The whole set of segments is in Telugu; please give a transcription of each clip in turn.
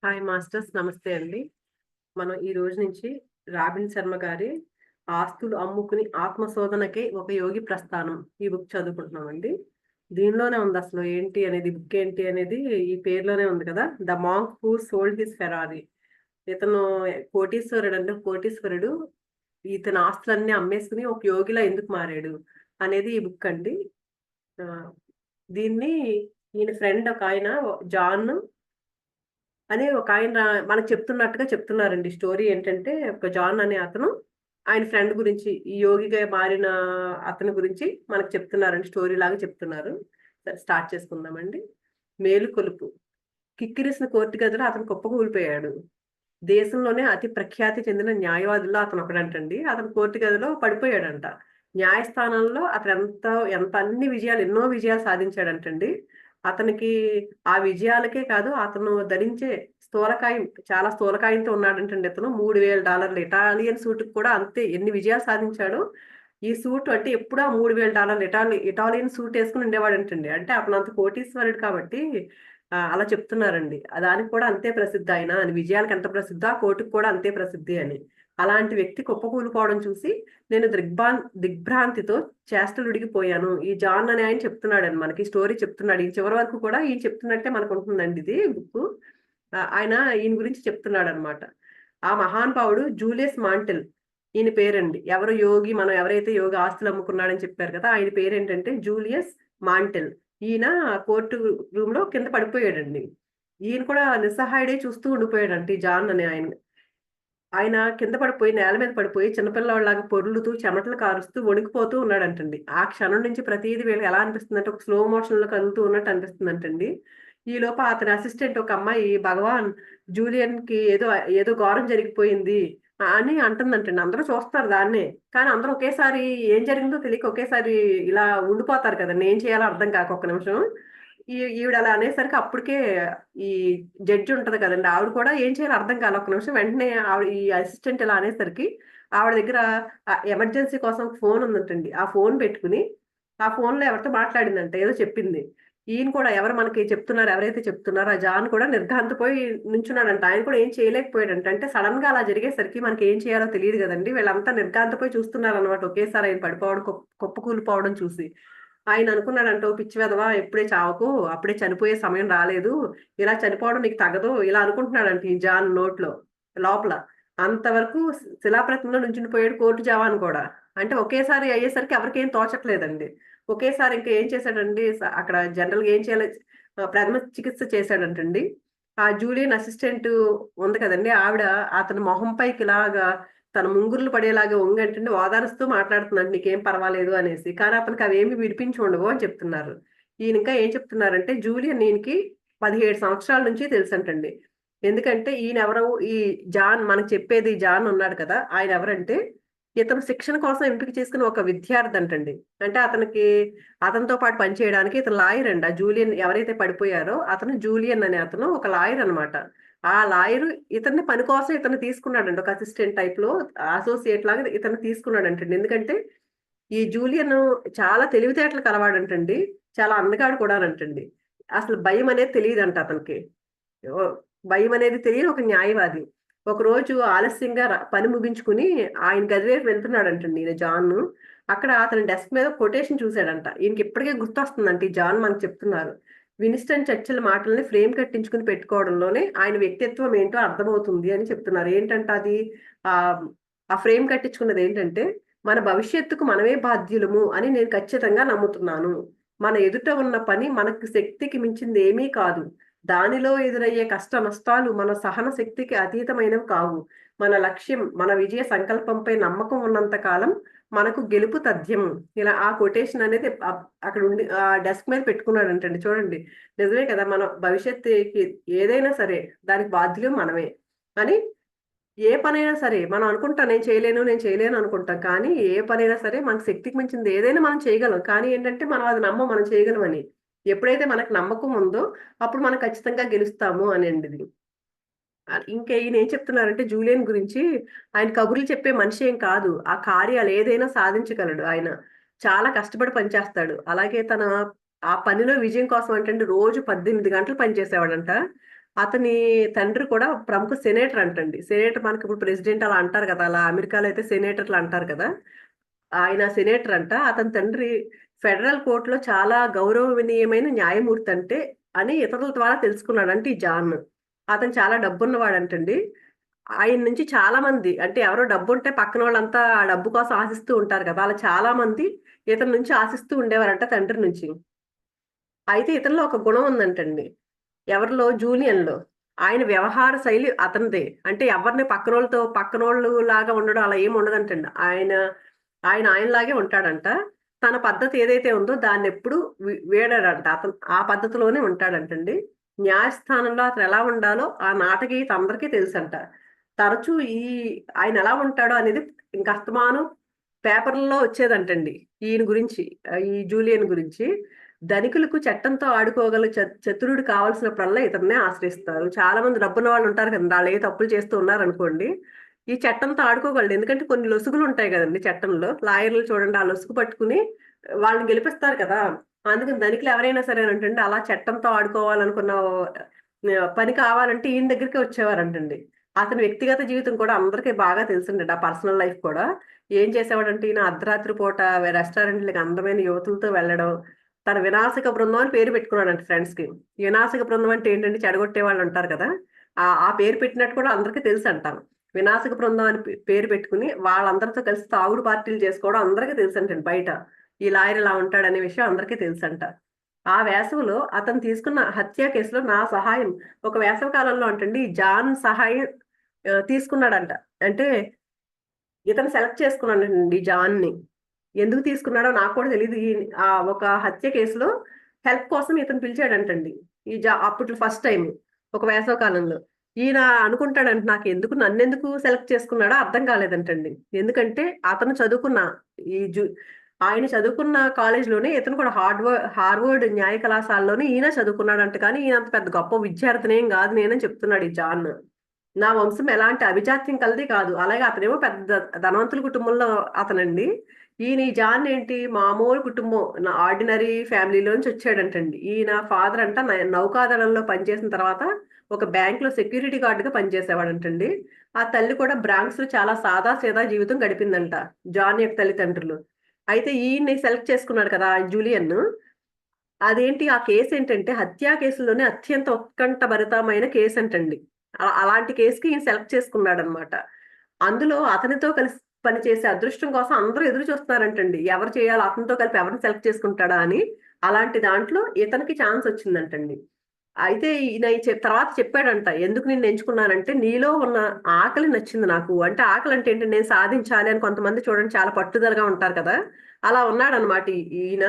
హాయ్ మాస్టర్స్, నమస్తే అండి. మనం ఈ రోజు నుంచి రాబిన్ శర్మ గారి ఆస్తులు అమ్ముకుని ఆత్మశోధనకై ఒక యోగి ప్రస్థానం ఈ బుక్ చదువుకుంటున్నామండి. దీనిలోనే ఉంది అసలు ఏంటి అనేది, బుక్ ఏంటి అనేది ఈ పేరులోనే ఉంది కదా. The monk who sold his Ferrari. ఇతను కోటీశ్వరుడు అంటే కోటీశ్వరుడు. ఇతని ఆస్తులన్నీ అమ్మేసుకుని ఒక యోగిలా ఎందుకు మారాడు అనేది ఈ బుక్ అండి. ఆ, దీన్ని ఈయన ఫ్రెండ్ ఒక ఆయన జాన్ అని ఒక ఆయన మనకు చెప్తున్నట్టుగా చెప్తున్నారండి. స్టోరీ ఏంటంటే, ఒక జాన్ అనే అతను ఆయన ఫ్రెండ్ గురించి, ఈ యోగిగా మారిన అతని గురించి మనకు చెప్తున్నారండి. స్టోరీ లాగా చెప్తున్నారు. సరే, స్టార్ట్ చేసుకుందామండి. మేలుకొలుపు. కిక్కిరిసిన కోర్టు గదిలో అతను కుప్పకూలిపోయాడు. దేశంలోనే అతి ప్రఖ్యాతి చెందిన న్యాయవాదుల్లో అతను ఒకడంటండి. అతను కోర్టు గదిలో పడిపోయాడంట. న్యాయస్థానంలో అతను ఎంత ఎంత అన్ని విజయాలు, ఎన్నో విజయాలు సాధించాడంటండి. అతనికి ఆ విజయాలకే కాదు, అతను ధరించే స్థూలకాయం, చాలా స్థూలకాయంతో ఉన్నాడంటండి. ఇతను $3,000 ఇటాలియన్ సూట్కి కూడా అంతే ఎన్ని విజయాలు సాధించాడో. ఈ సూట్ అంటే ఎప్పుడూ ఆ $3,000 ఇటాలియన్ సూట్ వేసుకుని ఉండేవాడంటండి. అంటే అతను అంత కోటీశ్వరుడు కాబట్టి అలా చెప్తున్నారండి. దానికి కూడా అంతే ప్రసిద్ధి ఆయన అని. విజయాలకు ఎంత ప్రసిద్ధో, ఆ కోర్టుకి కూడా అంతే ప్రసిద్ధి అని. అలాంటి వ్యక్తి కుప్పకూలిపోవడం చూసి నేను దిగ్భ్రాంతితో చేష్టలుడిగిపోయాను. ఈ జాన్ అనే ఆయన చెప్తున్నాడండి, మనకి స్టోరీ చెప్తున్నాడు. ఈ చివరి వరకు కూడా ఈయన చెప్తున్నట్టే మనకు ఉంటుందండి ఇది బుక్. ఆయన ఈయన గురించి చెప్తున్నాడనమాట. ఆ మహానుభావుడు జూలియస్ మాంటెల్, ఈయన పేరండి. ఎవరు యోగి, మనం ఎవరైతే యోగి ఆస్తులు అమ్ముకున్నాడని చెప్పారు కదా, ఆయన పేరేంటంటే జూలియస్ మాంటెల్. ఈయన కోర్టు రూమ్ లో కింద పడిపోయాడండి. ఈయన కూడా నిస్సహాయుడే చూస్తూ ఉండిపోయాడంట, ఈ జాన్ అనే ఆయన. ఆయన కింద పడిపోయి, నేల మీద పడిపోయి చిన్నపిల్లవాడిలాగా పొర్లుతూ చెమటలు కారుస్తూ వణికిపోతూ ఉన్నాడంటండి. ఆ క్షణం నుంచి ప్రతీది వీళ్ళకి ఎలా అనిపిస్తుందంటే, ఒక స్లో మోషన్ లో కదులుతూ ఉన్నట్టు అనిపిస్తుందంటండి. ఈ లోప అతని అసిస్టెంట్ ఒక అమ్మాయి, భగవాన్, జూలియన్ కి ఏదో ఏదో ఘోరం జరిగిపోయింది అని అంటుందంటండి. అందరూ చూస్తారు దాన్నే. కానీ అందరూ ఒకేసారి ఏం జరిగిందో తెలియక ఒకేసారి ఇలా ఉండిపోతారు కదండి, ఏం చేయాలో అర్థం కాక ఒక్క నిమిషం. ఈవిడ అలా అనేసరికి అప్పటికే ఈ జడ్జి ఉంటది కదండి, ఆవిడ కూడా ఏం చేయాలో అర్థం కాలే ఒక్క నిమిషం. వెంటనే ఆవిడ, ఈ అసిస్టెంట్ ఇలా అనేసరికి ఆవిడ దగ్గర ఎమర్జెన్సీ కోసం ఫోన్ ఉందంటండి. ఆ ఫోన్ పెట్టుకుని ఆ ఫోన్ లో ఎవరితో మాట్లాడిందంట, ఏదో చెప్పింది. ఈయన కూడా ఎవరు మనకి చెప్తున్నారు, ఎవరైతే చెప్తున్నారో ఆ జాన్ కూడా నిర్ఘాంతపోయి నుంచున్నాడంట. ఆయన కూడా ఏం చేయలేకపోయాడంట. అంటే సడన్ గా అలా జరిగేసరికి మనకి ఏం చేయాలో తెలియదు కదండి. వీళ్ళంతా నిర్ఘాంతపోయి చూస్తున్నారు అనమాట. ఒకేసారి ఆయన పడిపోవడం, కుప్పకూలిపోవడం చూసి ఆయన అనుకున్నాడంట, "ఓ పిచ్చి వెధవా, ఎప్పుడే చావకు, అప్పుడే చనిపోయే సమయం రాలేదు, ఇలా చనిపోవడం నీకు తగదు" ఇలా అనుకుంటున్నాడంట ఈ జాన్ నోట్లో లోపల. అంతవరకు శిలాప్రతిమలో నుంచుని పోయాడు కోర్టు జవాన్ కూడా. అంటే ఒకేసారి అయ్యేసరికి ఎవరికేం తోచట్లేదండి. ఒకేసారి ఇంకా ఏం చేశాడండి, అక్కడ జనరల్‌గా ఏం చేయాలో ప్రథమ చికిత్స చేశాడంటండి. ఆ జూలియన్ అసిస్టెంట్ ఉంది కదండీ, ఆవిడ అతని మొహం పైకి ఇలాగా తన ముంగురులు పడేలాగా వంగంటండి ఓదారుస్తూ మాట్లాడుతుందంట, "నీకేం పర్వాలేదు" అనేసి. కానీ అతనికి అవేమి వినిపించి ఉండవు అని చెప్తున్నారు. ఈయన ఇంకా ఏం చెప్తున్నారంటే, జూలియన్ ఈయనకి 17 సంవత్సరాల నుంచి తెలుసంటండి. ఎందుకంటే ఈయనెవరు, ఈ జాన్ మనకు చెప్పేది జాన్ ఉన్నాడు కదా, ఆయనెవరంటే ఇతను శిక్షణ కోసం ఎంపిక చేసుకున్న ఒక విద్యార్థి అంటండి. అంటే అతనితో పాటు పనిచేయడానికి ఇతను లాయర్ అండి. ఆ జూలియన్ ఎవరైతే పడిపోయారో అతను, జూలియన్ అనే అతను ఒక లాయర్ అనమాట. ఆ లాయరు ఇతన్ని పని కోసం ఇతన్ని తీసుకున్నాడండి. ఒక అసిస్టెంట్ టైప్‌లో, అసోసియేట్ లాగా ఇతన్ని తీసుకున్నాడంటండి. ఎందుకంటే ఈ జూలియన్ చాలా తెలివితేటలు కలవాడంటండి. చాలా అందగాడు కూడానంటండి. అసలు భయం అనేది తెలీదంట అతనికి. ఓహ్! భయమనేది తెలియని ఒక న్యాయవాది. ఒకరోజు ఆలస్యంగా పని ముగించుకుని ఆయన గది వైపు వెళ్తున్నాడంటండి ఈయన జాను. అక్కడ అతని డెస్క్ మీద కొటేషన్ చూసాడంట. ఈయనకి ఇప్పటికే గుర్తొస్తుందంట ఈ జాన్ మనకు చెప్తున్నారు. విన్‌స్టన్ చర్చిల్ మాటల్ని ఫ్రేమ్ కట్టించుకొని పెట్టుకోవడంలోనే ఆయన వ్యక్తిత్వం ఏంటో అర్థమవుతుంది అని చెప్తున్నారు. ఏంటంట అది, ఆహ్, ఆ ఫ్రేమ్ కట్టించుకున్నదేంటంటే, మన భవిష్యత్తుకు మనమే బాధ్యులము అని నేను ఖచ్చితంగా నమ్ముతున్నాను. మన ఎదుట ఉన్న పని మనకు శక్తికి మించిందేమీ కాదు. దానిలో ఎదురయ్యే కష్ట నష్టాలు మన సహన శక్తికి అతీతమైనవి కావు. మన లక్ష్యం, మన విజయ సంకల్పంపై నమ్మకం ఉన్నంత కాలం మనకు గెలుపు తథ్యం. ఇలా ఆ కొటేషన్ అనేది అక్కడ ఉండి డెస్క్ మీద పెట్టుకున్నాడంటండి. చూడండి, నిజమే కదా! మన భవిష్యత్తుకి ఏదైనా సరే దానికి బాధ్యులం మనమే అని. ఏ పనైనా సరే మనం అనుకుంటాం, నేను చేయలేను అనుకుంటాం. కానీ ఏ పనైనా సరే మనకు శక్తికి మించింది ఏదైనా మనం చేయగలం. కానీ ఏంటంటే మనం అది నమ్మం, మనం చేయగలమని. ఎప్పుడైతే మనకు నమ్మకం ఉందో అప్పుడు మనం ఖచ్చితంగా గెలుస్తాము అనండిది. ఇంకా ఈయనేం చెప్తున్నారంటే జూలియన్ గురించి, ఆయన కబుర్లు చెప్పే మనిషి ఏం కాదు. ఆ కార్యాలు ఏదైనా సాధించగలడు ఆయన. చాలా కష్టపడి పనిచేస్తాడు. అలాగే ఆ పనిలో విజయం కోసం అంటండి రోజు 18 గంటలు పనిచేసేవాడంట. అతని తండ్రి కూడా ప్రముఖ సెనేటర్ అంటండి. సెనేటర్ మనకి ఇప్పుడు ప్రెసిడెంట్ అలా అంటారు కదా, అలా అమెరికాలో అయితే సెనేటర్లు అంటారు కదా. ఆయన సెనేటర్ అంట. అతని తండ్రి ఫెడరల్ కోర్టులో చాలా గౌరవనీయమైన న్యాయమూర్తి అంటే అని ఇతరుల ద్వారా తెలుసుకున్నాడు. అంటే ఈ జాన్ అతను చాలా డబ్బున్నవాడంటండి. ఆయన నుంచి చాలా మంది, అంటే ఎవరో డబ్బుంటే పక్కన వాళ్ళంతా ఆ డబ్బు కోసం ఆశిస్తూ ఉంటారు కదా, అలా చాలా మంది ఇతని నుంచి ఆశిస్తూ ఉండేవారంట తండ్రి నుంచి. అయితే ఇతనిలో ఒక గుణం ఉందంటండి. ఎవరిలో? జూలియన్‌లో. ఆయన వ్యవహార శైలి అతనిదే. అంటే ఎవరిని పక్కనోళ్ళు లాగా ఉండడం అలా ఏమి ఉండదంటండి. ఆయనలాగే ఉంటాడంట. తన పద్ధతి ఏదైతే ఉందో దాన్నెప్పుడు వీడడంట. అతను ఆ పద్ధతిలోనే ఉంటాడంటండి. న్యాయస్థానంలో అతను ఎలా ఉండాలో ఆ నాటకీయత అందరికీ తెలుసంట. తరచూ ఆయన ఎలా ఉంటాడో అనేది ఇంక అస్తమానం పేపర్‌లలో వచ్చేదంటండి. ఈయన గురించి, ఈ జూలియన్ గురించి. ధనికులకు చట్టంతో ఆడుకోగల చతురుడు కావాల్సినప్పుడల్లా ఇతన్నే ఆశ్రయిస్తారు. చాలా మంది డబ్బున్న వాళ్ళు ఉంటారు కదండీ! ఆళ్ళు ఏ తప్పులు చేస్తూ ఉన్నారనుకోండి, ఈ చట్టంతో ఆడుకోగలడు. ఎందుకంటే కొన్ని లొసుగులు ఉంటాయి గదండీ చట్టంలో. లాయర్‌లు చూడండి, ఆ లొసుగు పట్టుకుని వాళ్ళని గెలిపిస్తారు కదా! అందుకని ధనికులు ఎవరైనా సరేనంటండి, అలా చట్టంతో ఆడుకోవాలనుకున్న పని కావాలంటే ఈయన దగ్గరికే వచ్చేవారంటండి. అతని వ్యక్తిగత జీవితం కూడా అందరికీ బాగా తెలుసండి. ఆ పర్సనల్ లైఫ్ కూడా. ఏం చేసేవాడంటే ఈయన అర్ధరాత్రి పూట రెస్టారెంట్‌లకి అందమైన యువతులతో వెళ్ళడం. తన వినాశక బృందం అని పేరు పెట్టుకున్నాడంట ఫ్రెండ్స్‌కి. వినాశక బృందం అంటే ఏంటంటే చెడగొట్టే వాళ్ళుంటారు కదా! ఆ పేరు పెట్టినట్టు కూడా అందరికీ తెలుసంట. వినాశక బృందం అని పేరు పెట్టుకుని వాళ్ళందరితో కలిసి తాగుడు పార్టీలు చేసుకోవడం అందరికీ తెలుసంటండి బయట. ఈ లాయర్ ఇలా ఉంటాడనే విషయం అందరికీ తెలుసంట. ఆ వేసవిలో అతను తీసుకున్న హత్య కేసులో నా సహాయం, ఒక వేసవి కాలంలో అంటండి జాన్ సహాయం తీసుకున్నాడంట. అంటే ఇతను సెలెక్ట్ చేసుకున్నాడండి జాన్‌ని. ఎందుకు తీసుకున్నాడో నాకు కూడా తెలీదు. ఒక హత్య కేసులో హెల్ప్ కోసం ఇతను పిలిచాడంటండి. అప్పట్లో ఫస్ట్ టైము. ఒక వేసవి కాలంలో. ఈయన అనుకుంటాడంట నాకెందుకు నన్నెందుకు సెలెక్ట్ చేసుకున్నాడో అర్థం కాలేదంటండి. ఎందుకంటే అతను చదువుకున్న ఈ జు ఆయన చదువుకున్న కాలేజ్‌లోనే ఇతను కూడా హార్వర్డ్ న్యాయ కళాశాలలోనే ఈయన చదువుకున్నాడంట. కానీ ఈయన అంత పెద్ద గొప్ప విద్యార్థినేం గాదు నేనని చెప్తున్నాడు ఈ జాన్. నా వంశం ఎలాంటి అభిజాత్యం కలది కాదు. అలాగే అతనేమో పెద్ద ధనవంతుల కుటుంబంలో అతనండి. ఈ జాన్ ఏంటి మామూలు కుటుంబం. ఆర్డినరీ ఫ్యామిలీలోంచి వచ్చాడంటండి. ఈయన ఫాదర్ అంట నౌకాదళంలో పనిచేసిన తర్వాత ఒక బ్యాంక్‌లో సెక్యూరిటీ గార్డ్‌గా పనిచేసేవాడంటండి. ఆ తల్లి కూడా బ్రాంక్స్‌లో చాలా సాదా సీదా జీవితం గడిపిందంట. జాన్ యొక్క తల్లిదండ్రులు. అయితే ఈయన్ని సెలెక్ట్ చేసుకున్నాడు కదా! జూలియన్. అదేంటి ఆ కేసేంటంటే హత్యా కేసుల్లోనే అత్యంత ఉత్కంఠభరితమైన కేసంటండి. అలాంటి కేస్‌కి ఈయన సెలెక్ట్ చేసుకున్నాడనమాట. అందులో అతనితో కలిసి పనిచేసే అదృష్టం కోసం అందరూ ఎదురు చూస్తున్నారంటండి. ఎవరు చేయాలో అతనితో కలిపి ఎవరిని సెలెక్ట్ చేసుకుంటాడా అని. అలాంటి దాంట్లో ఇతనికి ఛాన్స్ వచ్చిందంటండి. అయితే ఈయన తర్వాత చెప్పాడంట. ఎందుకు నిన్ను ఎంచుకున్నానంటే, నీలో ఉన్న ఆకలి నచ్చింది నాకు. అంటే ఆకలంటే ఏంటి? నేను సాధించాలి అని కొంతమంది చూడండి చాలా పట్టుదలగా ఉంటారు కదా! అలా ఉన్నాడనమాట ఈయన.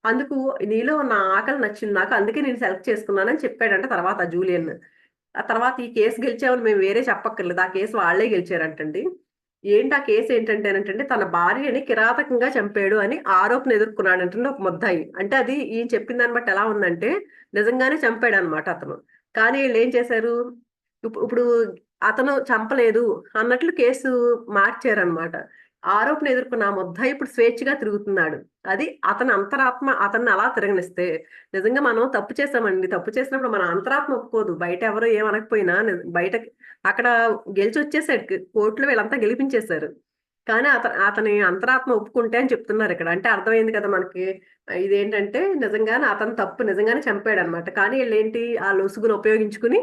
అందుకు నీలో ఉన్న ఆకలి నచ్చింది నాకు. అందుకే నేను సెలెక్ట్ చేసుకున్నానని చెప్పాడంట తర్వాత జూలియన్. ఆ తర్వాత ఈ కేస్ గెలిచామని మేము వేరే చెప్పక్కర్లేదు. ఆ కేస్ వాళ్ళే గెలిచారంటండి. ఆ కేస్ ఏంటంటేనంటండి తన భార్యని కిరాతకంగా చంపాడు అని ఆరోపణ ఎదుర్కొన్నాడంటండి ఒక ముద్దాయి. అంటే అది ఈయన చెప్పిన దాన్ని బట్టి ఎలా ఉందంటే నిజంగానే చంపాడనమాట అతను. కానీ ఈళ్ళేం చేశారు, ఇప్పుడు అతను చంపలేదు అన్నట్లు కేసు మార్చారనమాట. ఆరోపణ ఎదుర్కొన్న ఆ ముద్దాయి ఇప్పుడు స్వేచ్ఛగా తిరుగుతున్నాడు. అది అతని అంతరాత్మ అతన్ని అలా తిరగనిస్తే, నిజంగా మనం తప్పు చేశామండి. తప్పు చేసినప్పుడు మన అంతరాత్మ ఒప్పుకోదు. బయట ఎవరు ఏమనకపోయినా బయటకి అక్కడ గెలిచొచ్చేసాడు. కోర్టులో వీళ్ళంతా గెలిపించేశారు. కానీ అతని అంతరాత్మ ఒప్పుకుంటే అని చెప్తున్నారిక్కడ. అంటే అర్థమైంది కదా మనకి. ఇదేంటంటే నిజంగానే అతను తప్పు నిజంగానే చంపాడనమాట. కానీ ఈళ్ళేంటి ఆ లొసుగును ఉపయోగించుకుని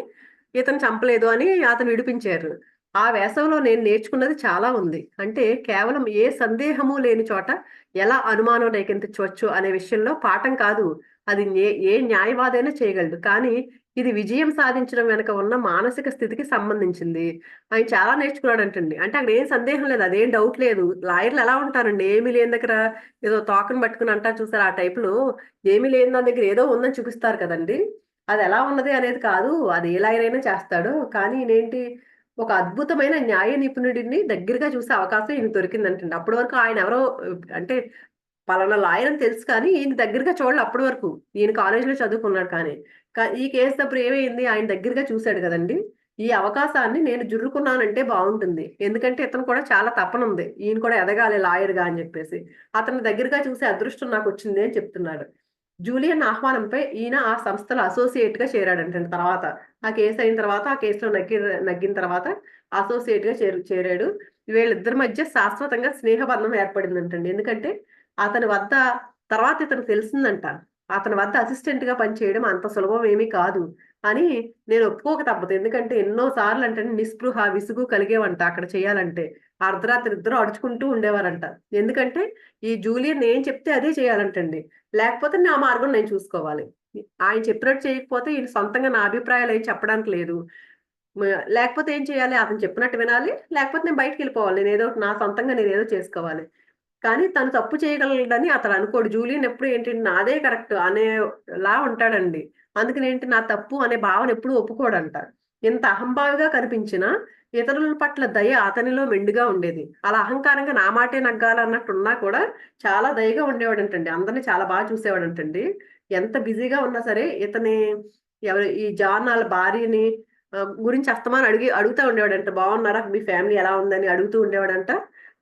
ఇతను చంపలేదు అని అతను విడిపించారు. ఆ వేసవిలో నేను నేర్చుకున్నది చాలా ఉంది. అంటే కేవలం ఏ సందేహము లేని చోట ఎలా అనుమానం రేకెత్తించవచ్చు అనే విషయంలో పాఠం కాదు. అది ఏ న్యాయవాదైనా చేయగలడు. కానీ ఇది విజయం సాధించడం వెనక ఉన్న మానసిక స్థితికి సంబంధించింది. ఆయన చాలా నేర్చుకున్నాడంటండి. అంటే అక్కడ ఏం సందేహం లేదు. అదేం డౌట్ లేదు. లాయర్‌లు ఎలా ఉంటారండి, ఏమీ లేని దగ్గర ఏదో తోకను పట్టుకొని అంటారు చూసారా? ఆ టైప్‌లో ఏమీ లేని దాని దగ్గర ఏదో ఉందని చూపిస్తారు కదండీ! అదెలా ఉన్నది అనేది కాదు. అది ఏ లాయర్ అయినా చేస్తాడు. కానీ ఈయనేంటి ఒక అద్భుతమైన న్యాయ నిపుణుడిని దగ్గరగా చూసే అవకాశం ఈయనకి దొరికిందంటండి. అప్పటి వరకు ఆయనెవరో అంటే పలానా లాయర్ అని తెలుసు కానీ, ఈయన దగ్గరగా చూడలే అప్పటి వరకు. ఈయన కాలేజీలో చదువుకున్నాడు కానీ. ఈ కేసప్పుడు ఏమైంది, ఆయన దగ్గరగా చూసాడు గదండీ! ఈ అవకాశాన్ని నేను జుర్రుకున్నానంటే బావుంటుంది. ఎందుకంటే ఇతను కూడా చాలా తపనుంది. ఈయన కూడా ఎదగాలి లాయర్‌గా అని జెప్పేసి. అతన్ని దగ్గరగా చూసే అదృష్టం నాకొచ్చింది అని చెప్తున్నాడు. జూలియన్ ఆహ్వానంపై ఈయన ఆ సంస్థలో అసోసియేట్ గా చేరాడంటండి. తర్వాత ఆ కేసు అయిన తర్వాత, ఆ కేసులో నగ్గిన తర్వాత అసోసియేట్ గా చేరాడు. వీళ్ళిద్దరి మధ్య శాశ్వతంగా స్నేహబంధం ఏర్పడిందంటండి. ఎందుకంటే అతని వద్ద తర్వాత ఇతనికి తెలిసిందంట, అతని వద్ద అసిస్టెంట్ గా పనిచేయడం అంత సులభం ఏమీ కాదు అని. నేను ఒప్పుకోక తప్పదు. ఎందుకంటే ఎన్నో సార్లు అంటే నిస్పృహ, విసుగు కలిగేవంట అక్కడ చేయాలంటే. అర్ధరాత్రి ఇద్దరు అడుచుకుంటూ ఉండేవారంట. ఎందుకంటే ఈ జూలియన్ ఏం చెప్తే అదే చేయాలంటండి. లేకపోతే నా మార్గం నేను చూసుకోవాలి. ఆయన చెప్పినట్టు చేయకపోతే ఈయన సొంతంగా నా అభిప్రాయాలు ఏం చెప్పడానికి లేదు. మ లేకపోతే ఏం చేయాలి? అతను చెప్పినట్టు వినాలి. లేకపోతే నేను బయటికెళ్ళిపోవాలి. నేనేదో నా సొంతంగా నేనేదో చేసుకోవాలి. కానీ తను తప్పు చేయగలడని అతను అనుకోడు. జూలియన్ ఎప్పుడు ఏంటి నాదే కరెక్ట్ అనేలా ఉంటాడండి. అందుకనేంటి నా తప్పు అనే భావన ఎప్పుడూ ఒప్పుకోడంట. ఎంత అహంభావిగా కనిపించినా ఇతరుల పట్ల దయ అతనిలో మెండుగా ఉండేది. అలా అహంకారంగా నా మాటే నగ్గాలన్నట్టున్నా కూడా చాలా దయగా ఉండేవాడంటండి. అందరిని చాలా బాగా చూసేవాడంటండి. ఎంత బిజీగా ఉన్నా సరే ఇతని ఈ జాన్ ఆళ్ళ భార్యని గురించి అస్తమానం అడుగుతా ఉండేవాడంట. బాగున్నారా? మీ ఫ్యామిలీ ఎలా ఉందని అడుగుతూ ఉండేవాడంట.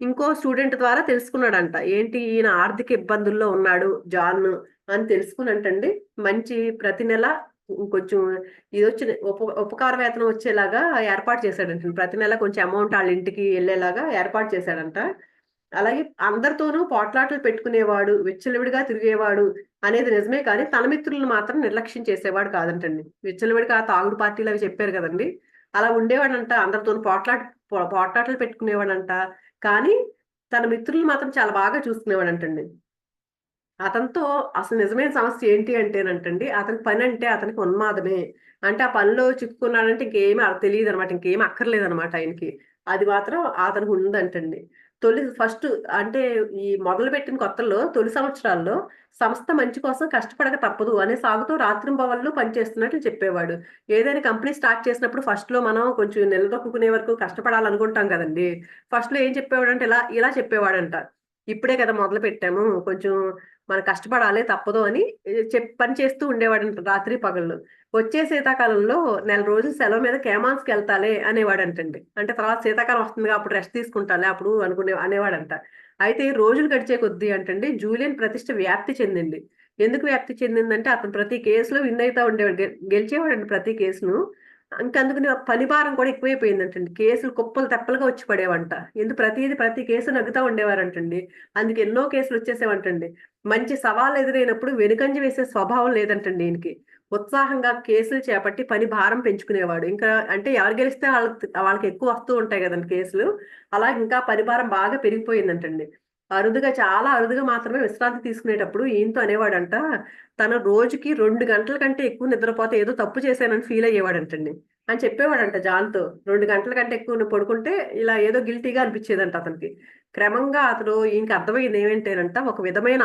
ఇంకో స్టూడెంట్ ద్వారా తెలుసుకున్నాడంట. ఏంటి ఈయన ఆర్థిక ఇబ్బందుల్లో ఉన్నాడు జాన్ అని తెలుసుకునంటండి. మంచి ప్రతి నెల కొంచెం ఇదొచ్చిన ఉపకార వేతనం వచ్చేలాగా ఏర్పాటు చేశాడంట. ప్రతి నెల కొంచెం అమౌంట్ ఆళ్ళ ఇంటికి ఎళ్ళేలాగా ఏర్పాటు చేశాడంట. అలాగే అందరితోనూ పోట్లాటలు పెట్టుకునేవాడు, విచ్చలవిడిగా తిరిగేవాడు అనేది నిజమే కానీ, తన మిత్రులను మాత్రం నిర్లక్ష్యం చేసేవాడు కాదంటండి. విచ్చలవిడిగా తాగుడు పార్టీలు అవి చెప్పారు కదండీ! అలా ఉండేవాడంట. అందరితోనూ పోట్లాటలు పెట్టుకునేవాడంట. కానీ తన మిత్రులను మాత్రం చాలా బాగా చూసుకునేవాడంటండి. అతనితో అసలు నిజమైన సమస్య ఏంటి అంటేనంటండి, అతని పనంటే అతనికి ఉన్మాదమే. అంటే ఆ పనిలో చిక్కుకున్నాడంటే ఇంకేమి తెలీదనమాట. ఇంకేమి అక్కర్లేదనమాట ఆయనకి. అది మాత్రం అతనికి ఉందంటండి. ఫస్ట్ అంటే ఈ మొదలుపెట్టిన కొత్తల్లో తొలి సంవత్సరాల్లో సంస్థ మంచి కోసం కష్టపడక తప్పదు అనే సాగుతూ రాత్రింబవళ్ళు పనిచేస్తున్నట్లు చెప్పేవాడు. ఏదైనా కంపెనీ స్టార్ట్ చేసినప్పుడు ఫస్ట్‌లో మనం కొంచెం నిలదొక్కుకునే వరకు కష్టపడాలనుకుంటాం కదండీ! ఫస్ట్‌లో ఏం చెప్పేవాడంటే ఇలా ఇలా చెప్పేవాడంట. ఇప్పుడే కదా మొదలుపెట్టాము. కొంచెం మనం కష్టపడాలి తప్పదు అని పని చేస్తూ ఉండేవాడంట రాత్రి పగళ్ళు. వచ్చే శీతాకాలంలో నెల రోజులు సెలవు మీద కేమాన్స్‌కెళ్తాలే అనేవాడంటండి. అంటే తర్వాత శీతాకాలం వస్తుందిగా అప్పుడు రెస్ట్ తీసుకుంటాలే అప్పుడు అనేవాడంట. అయితే రోజులు గడిచే కొద్దీ అంటండి జూలియన్ ప్రతిష్ట వ్యాప్తి చెందింది. ఎందుకు వ్యాప్తి చెందిందంటే అతను ప్రతి కేస్‌లో విన్ అయితా ఉండేవాడు. గెలిచేవాడండి ప్రతి కేస్‌ను. అందుకని పని భారం కూడా ఎక్కువైపోయిందంటండి. కేసులు కుప్పలు తెప్పలుగా వచ్చి పడేవంట. ప్రతి కేసు నగ్గుతా ఉండేవారంటండి. అందుకు ఎన్నో కేసులొచ్చేసేవంటండి. మంచి సవాలు ఎదురైనప్పుడు వెనుకంజ వేసే స్వభావం లేదంటండి ఈయనకి. ఉత్సాహంగా కేసులు చేపట్టి పని భారం పెంచుకునేవాడు. ఇంకా అంటే ఎవరు గెలిస్తే వాళ్ళకి ఎక్కువ వస్తూ ఉంటాయి గదండీ కేసులు. అలా ఇంకా పని భారం బాగా పెరిగిపోయిందంటండి. చాలా అరుదుగా మాత్రమే విశ్రాంతి తీసుకునేటప్పుడు ఈయనతో అనేవాడంట, తను రోజుకి 2 గంటల కంటే ఎక్కువ నిద్రపోతే ఏదో తప్పు చేశానని ఫీల్ అయ్యేవాడంటండి. అని చెప్పేవాడంట జాన్‌తో. 2 గంటల కంటే ఎక్కువ నువ్వు పడుకుంటే ఇలా ఏదో గిల్టీగా అనిపిచ్చేదంట అతనికి. క్రమంగా అతను ఈయనకి అర్థమయ్యింది ఏమంటేనంట, ఒక విధమైన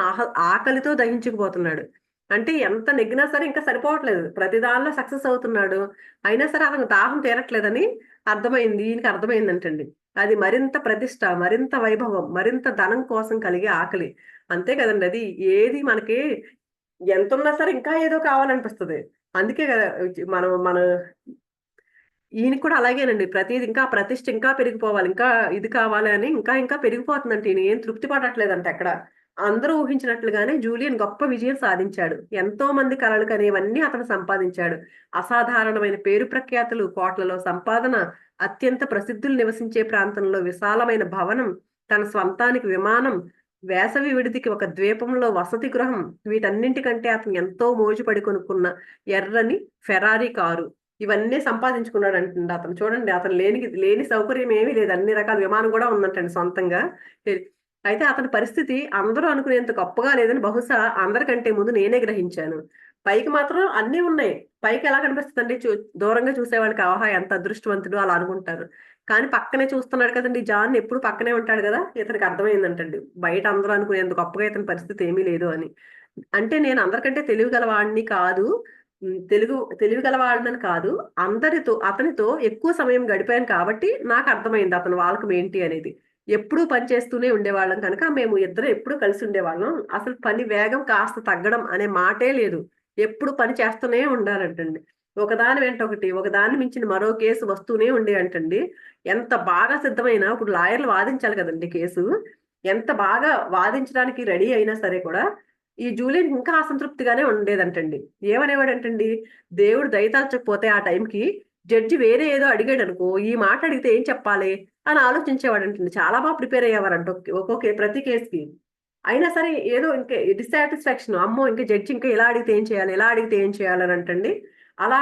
ఆకలితో దహించుకుపోతున్నాడు. అంటే ఎంత నెగ్గినా సరే ఇంకా సరిపోవట్లేదు. ప్రతి దానిలో సక్సెస్ అవుతున్నాడు. అయినా సరే అతనికి దాహం తీరట్లేదని ఈయనకి అర్థమైందంటండి. అది మరింత ప్రతిష్ట, మరింత వైభవం, మరింత ధనం కోసం కలిగే ఆకలి. అంతే కదండీ! అది ఏది మనకి ఎంతున్నా సరే ఇంకా ఏదో కావాలనిపిస్తది. అందుకే గదా! మనం మన ఈయనకి కూడా అలాగేనండి. ప్రతీది ఇంకా ప్రతిష్ఠ ఇంకా పెరిగిపోవాలి. ఇంకా ఇది కావాలి అని ఇంకా ఇంకా పెరిగిపోతుందంట. ఈయన ఏం తృప్తి పడట్లేదంట ఎక్కడ. అందరూ ఊహించినట్లుగానే జూలియన్ గొప్ప విజయం సాధించాడు. ఎంతో మంది కలలు కనేవన్నీ అతను సంపాదించాడు. అసాధారణమైన పేరు ప్రఖ్యాతులు, కోట్లలో సంపాదన, అత్యంత ప్రసిద్ధులు నివసించే ప్రాంతంలో విశాలమైన భవనం, తన స్వంతానికి విమానం, వేసవి విడిదికి ఒక ద్వీపంలో వసతి గృహం, వీటన్నింటికంటే అతను ఎంతో మోజుపడి కొనుక్కున్న ఎర్రని ఫెరారీ కారు. ఇవన్నీ సంపాదించుకున్నాడంటండి అతను. చూడండి అతను లేని సౌకర్యం ఏమీ లేదు. అన్ని రకాల విమానం గూడా ఉందంటండి సొంతంగా. తె అయితే అతని పరిస్థితి అందరూ అనుకునేంత గొప్పగా లేదని బహుశా అందరికంటే ముందు నేనే గ్రహించాను. పైకి మాత్రం అన్నీ ఉన్నాయి. పైకి ఎలా కనిపిస్తదండి? దూరంగా చూసేవాళ్ళకి ఆహా! ఎంత అదృష్టవంతుడు అలా అనుకుంటారు. కానీ పక్కనే చూస్తున్నాడు కదండీ! జాన్ ఎప్పుడు పక్కనే ఉంటాడు గదా! ఇతనికి అర్థమైందంటండి. బయట అందరూ అనుకునేంత గొప్పగా ఇతని పరిస్థితి ఏమీ లేదు అని. అంటే నేను అందరికంటే తెలివి గలవాడిని కాదు. తెలివి గలవాడినని కాదు. అతనితో ఎక్కువ సమయం గడిపాను కాబట్టి నాకర్థమైంది అతని వాలకం ఏంటి అనేది. ఎప్పుడూ పని చేస్తూనే ఉండేవాళ్ళం కనుక మేము ఇద్దరం ఎప్పుడూ కలిసి ఉండేవాళ్ళం. అసలు పని వేగం కాస్త తగ్గడం అనే మాటే లేదు. ఎప్పుడు పని చేస్తూనే ఉండాలంటండి. ఒకదాని వెంట ఒకటి, ఒకదాన్ని మించిన మరో కేసు వస్తూనే ఉండేయంటండి. ఎంత బాగా సిద్ధమైనా ఇప్పుడు లాయర్‌లు వాదించాలి కదండీ కేసు. ఎంత బాగా వాదించడానికి రెడీ అయినా సరే కూడా ఈ జూలియన్ ఇంకా అసంతృప్తిగానే ఉండేదంటండి. ఏమనేవాడంటండి, దేవుడు దయతలచకపోతే ఆ టైంకి జడ్జి వేరే ఏదో అడిగాడు అనుకో, ఈ మాట అడిగితే ఏం చెప్పాలి అని ఆలోచించేవాడంటండి. చాలా బాగా ప్రిపేర్ అయ్యేవారంట ఒక్కొక్క ప్రతి కేసుకి. అయినా సరే ఏదో ఇంకా డిస్సాటిస్ఫాక్షన్, అమ్మో ఇంకా జడ్జి ఇంకా ఇలా అడిగితే ఏం చేయాలి, ఇలా అడిగితే ఏం చేయాలని అంటండి. అలా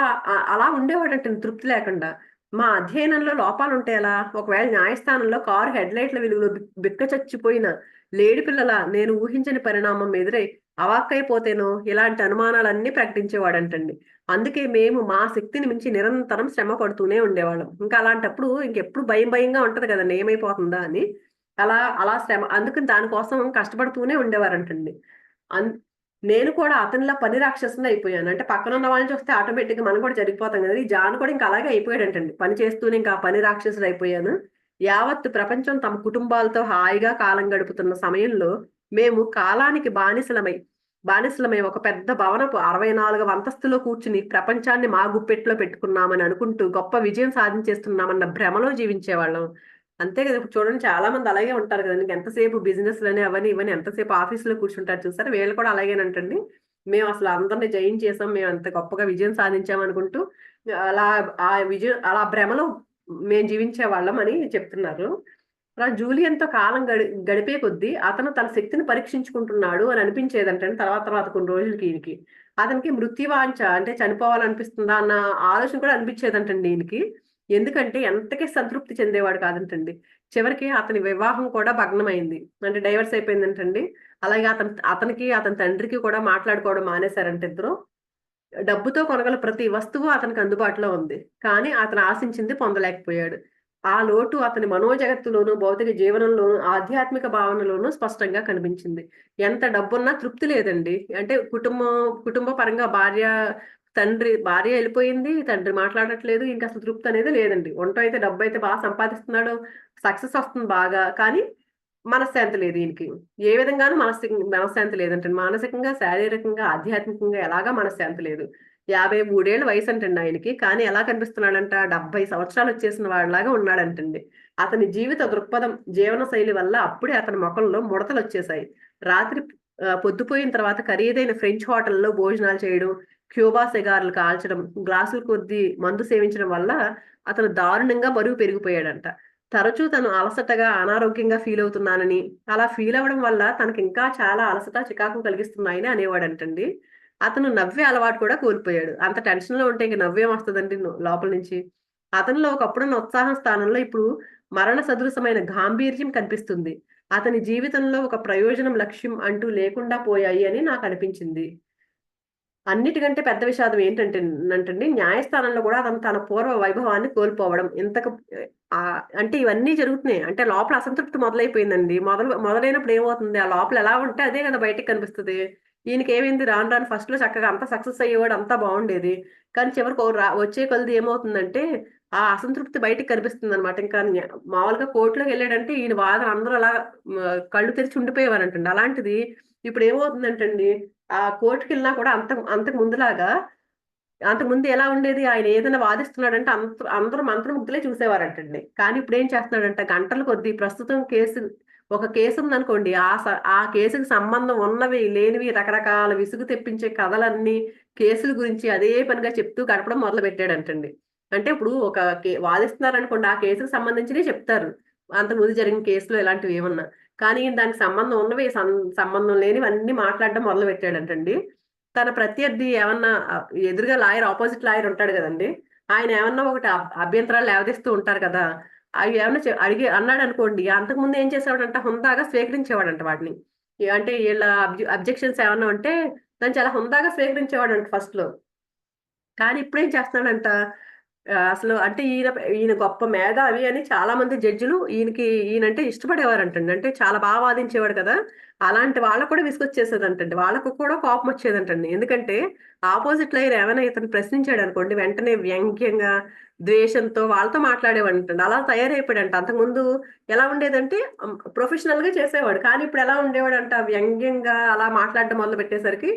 అలా ఉండేవాడంటండి తృప్తి లేకుండా. మా అధ్యయనంలో లోపాలు ఉంటే ఎలా? ఒకవేళ న్యాయస్థానంలో కారు హెడ్ లైట్ల వెలుగులో బిక్క చచ్చిపోయిన లేడి పిల్లల నేను ఊహించని పరిణామం ఎదురై అవాక్కైపోతేనో ఇలాంటి అనుమానాలన్నీ ప్రకటించేవాడంటండి. అందుకే మేము మా శక్తిని మించి నిరంతరం శ్రమ పడుతూనే ఉండేవాళ్ళం. ఇంకా అలాంటప్పుడు ఇంకెప్పుడు భయం భయంగా ఉంటది కదండి, ఏమైపోతుందా అని. అలా అలా శ్రమ అందుకని దానికోసం కష్టపడుతూనే ఉండేవారంటండి. అన్ నేను కూడా అతనిలా పని రాక్షసుని అయిపోయాను. అంటే పక్కన ఉన్న వాళ్ళని చూస్తే ఆటోమేటిక్‌గా మనం కూడా జరిగిపోతాం కదా! ఈ జాన్ కూడా ఇంకా అలాగే అయిపోయాడంటండి. పని చేస్తూనే ఇంకా పని రాక్షసుడు అయిపోయాను. యావత్తు ప్రపంచం తమ కుటుంబాలతో హాయిగా కాలం గడుపుతున్న సమయంలో మేము కాలానికి బానిసలమై ఒక పెద్ద భవనపు 64వ అంతస్తులో కూర్చుని ప్రపంచాన్ని మా గుప్పెట్లో పెట్టుకున్నామని అనుకుంటూ గొప్ప విజయం సాధించేస్తున్నామన్న భ్రమలో జీవించేవాళ్ళం. అంతే కదా! ఇప్పుడు చూడండి చాలా మంది అలాగే ఉంటారు కదండీ. ఎంతసేపు బిజినెస్‌లని అవని ఇవని ఎంతసేపు ఆఫీస్‌లో కూర్చుంటారు చూసారా? వీళ్ళు కూడా అలాగేనంటండి. మేము అసలు అందరిని జయించేసాం. మేము అంత గొప్పగా విజయం సాధించాం అనుకుంటూ అలా ఆ విజయం అలా భ్రమలో మేము జీవించేవాళ్ళం అని చెప్తున్నారు. అలా జూలియన్‌తో కాలం గడిపే కొద్దీ అతను తన శక్తిని పరీక్షించుకుంటున్నాడు అని అనిపించేదంటండి తర్వాత తర్వాత కొన్ని రోజులకి ఈయనకి. అతనికి మృత్యువాంఛ అంటే చనిపోవాలనిపిస్తుందా అన్న ఆలోచన కూడా అనిపించేదంటండి ఈయనకి. ఎందుకంటే ఎంతకి సంతృప్తి చెందేవాడు కాదంటండి. చివరికి అతని వివాహం కూడా భగ్నమైంది. అంటే డైవర్స్ అయిపోయిందంటండి. అలాగే అతనికి అతని తండ్రికి కూడా మాట్లాడుకోవడం మానేశారంట ఇద్దరు. డబ్బుతో కొనగల ప్రతి వస్తువు అతనికి అందుబాటులో ఉంది. కానీ అతను ఆశించింది పొందలేకపోయాడు. ఆ లోటు అతని మనోజగత్తులోను, భౌతిక జీవనంలోను, ఆధ్యాత్మిక భావనలోను స్పష్టంగా కనిపించింది. ఎంత డబ్బున్నా తృప్తి లేదండి. అంటే కుటుంబ పరంగా భార్య ఎళ్ళిపోయింది. తండ్రి మాట్లాడట్లేదు. ఇంకసలు తృప్తి అనేది లేదండి. అయితే డబ్బయితే సంపాదిస్తున్నాడు. సక్సెస్ ఒస్తుంది బాగా. కానీ మనశ్శాంతి లేదు ఈయనకి. ఏ విధంగానూ మనశ్శాంతి లేదంటండి. మానసికంగా, శారీరకంగా, ఆధ్యాత్మికంగా ఎలాగా మనశ్శాంతి లేదు. 53 ఏళ్ల వయసంటండి ఆయనకి. కానీ ఎలా కనిపిస్తున్నాడంట 70 సంవత్సరాలొచ్చేసిన వాడిలాగా ఉన్నాడంటండి. అతని జీవిత దృక్పథం, జీవన శైలి వల్ల అప్పుడే అతని మొఖంలో ముడతలొచ్చేశాయి. రాత్రి పొద్దుపోయిన తర్వాత ఖరీదైన ఫ్రెంచ్ హోటల్‌లో భోజనాలు చేయడం, క్యూబా సిగార్లు కాల్చడం, గ్లాసుల కొద్దీ మందు సేవించడం వల్ల అతను దారుణంగా బరువు పెరిగిపోయాడంట. తరచూ తను అలసటగా, అనారోగ్యంగా ఫీలవుతున్నానని, అలా ఫీలవ్వడం వల్ల తనకింకా చాలా అలసట, చికాకు కలిగిస్తున్నాయని అనేవాడంటండి. అతను నవ్వే అలవాటు కూడా కోల్పోయాడు. అంత టెన్షన్‌లో ఉంటే ఇంక నవ్వేం వస్తదండి లోపల నుంచి. అతనిలో ఒకప్పుడున్న ఉత్సాహం స్థానంలో ఇప్పుడు మరణ సదృశమైన గాంభీర్యం కనిపిస్తుంది. అతని జీవితంలో ఒక ప్రయోజనం, లక్ష్యం అంటూ లేకుండా పోయాయి అని నాకనిపించింది. అన్నిటికంటే పెద్ద విషాదం నంటండి న్యాయస్థానంలో గూడా అతను తన పూర్వ వైభవాన్ని కోల్పోవడం. అంటే ఇవన్నీ జరుగుతున్నాయి. అంటే లోపల అసంతృప్తి మొదలైపోయిందండి. మొదలైనప్పుడు ఏమవుతుంది? ఆ లోపల ఎలా ఉంటే అదే గదా బయటికి కనిపిస్తది. ఈయనకేమైంది రాను రాను ఫస్ట్‌లో చక్కగా అంతా సక్సెస్ అయ్యేవాడు. అంతా బావుండేది. కానీ చివరికి వచ్చే కొలది ఏమవుతుందంటే, ఆ అసంతృప్తి బయటికి కనిపిస్తుందనమాట. ఇంకా మామూలుగా కోర్ట్‌లోకెళ్ళాడంటే ఈయన వాదన అందరూ అలా కళ్ళు తెరిచి ఉండిపోయేవారంటండి. అలాంటిది ఇప్పుడేమవుతుందంటండి, ఆ కోర్ట్‌కెళ్ళినా కూడా అంతకు ముందులాగా అంతకుముందు ఎలా ఉండేది? ఆయన ఏదైనా వాదిస్తున్నాడంటే అందరూ మంత్రముగ్ధులే చూసేవారంటండి. కానీ ఇప్పుడేం చేస్తున్నాడంట గంటల కొద్దీ ప్రస్తుతం ఒక కేసుందనుకోండి. ఆ కేసుకి సంబంధం ఉన్నవి, లేనివి రకరకాల విసుగు తెప్పించే కథలన్నీ, కేసుల గురించి అదే పనిగా చెప్తూ గడపడం మొదలుపెట్టాడంటండి. అంటే ఇప్పుడు ఒక వాదిస్తున్నారనుకోండి, ఆ కేసుకి సంబంధించినయి చెప్తారు. అంతకుముందు జరిగిన కేసులో ఇలాంటివేమన్నా. కానీ దానికి సంబంధం ఉన్నవి, సంబంధం లేనివన్నీ మాట్లాడడం మొదలుపెట్టాడంటండి. తన ప్రత్యర్థి ఏమన్నా ఎదురుగా అపోజిట్ లాయర్ ఉంటాడు గదండీ! ఆయన ఏమన్నా ఒకటి అభ్యంతరాలు లేవదీస్తూ ఉంటారు కదా! అవి ఏమన్నా అన్నాడనుకోండి, అంతకుముందు ఏం చేసేవాడంట హుందాగా స్వీకరించేవాడంట వాటిని. అంటే ఈళ్ళ అబ్జెక్షన్స్ ఏమన్నా ఉంటే దాన్ని చాలా హుందాగా స్వీకరించేవాడంట ఫస్ట్‌లో. కానీ ఇప్పుడేం చేస్తున్నాడంట అసలు అంటే ఈయన గొప్ప మేధావి అని చాలా మంది జడ్జిలు ఈయనంటే ఇష్టపడేవారంటండి. అంటే చాలా వాదించేవాడు కదా! అలాంటి వాళ్ళకి కూడా విసుగొచ్చేసేదంటండి. వాళ్ళకి కూడా కోపమొచ్చేదంటండి. ఎందుకంటే ఆపోజిట్ లాయర్ ఏమైనా ఇతన్ని ప్రశ్నించాడనుకోండి వెంటనే వ్యంగ్యంగా, ద్వేషంతో వాళ్ళతో మాట్లాడేవాడంటండి. అలా తయారైపోయాడంట. అంతకుముందు ఎలా ఉండేదంటే ప్రొఫెషనల్‌గా చేసేవాడు. కానీ ఇప్పుడెలా ఉండేవాడంట వ్యంగ్యంగా అలా మాట్లాడడం మొదలుపెట్టేసరికి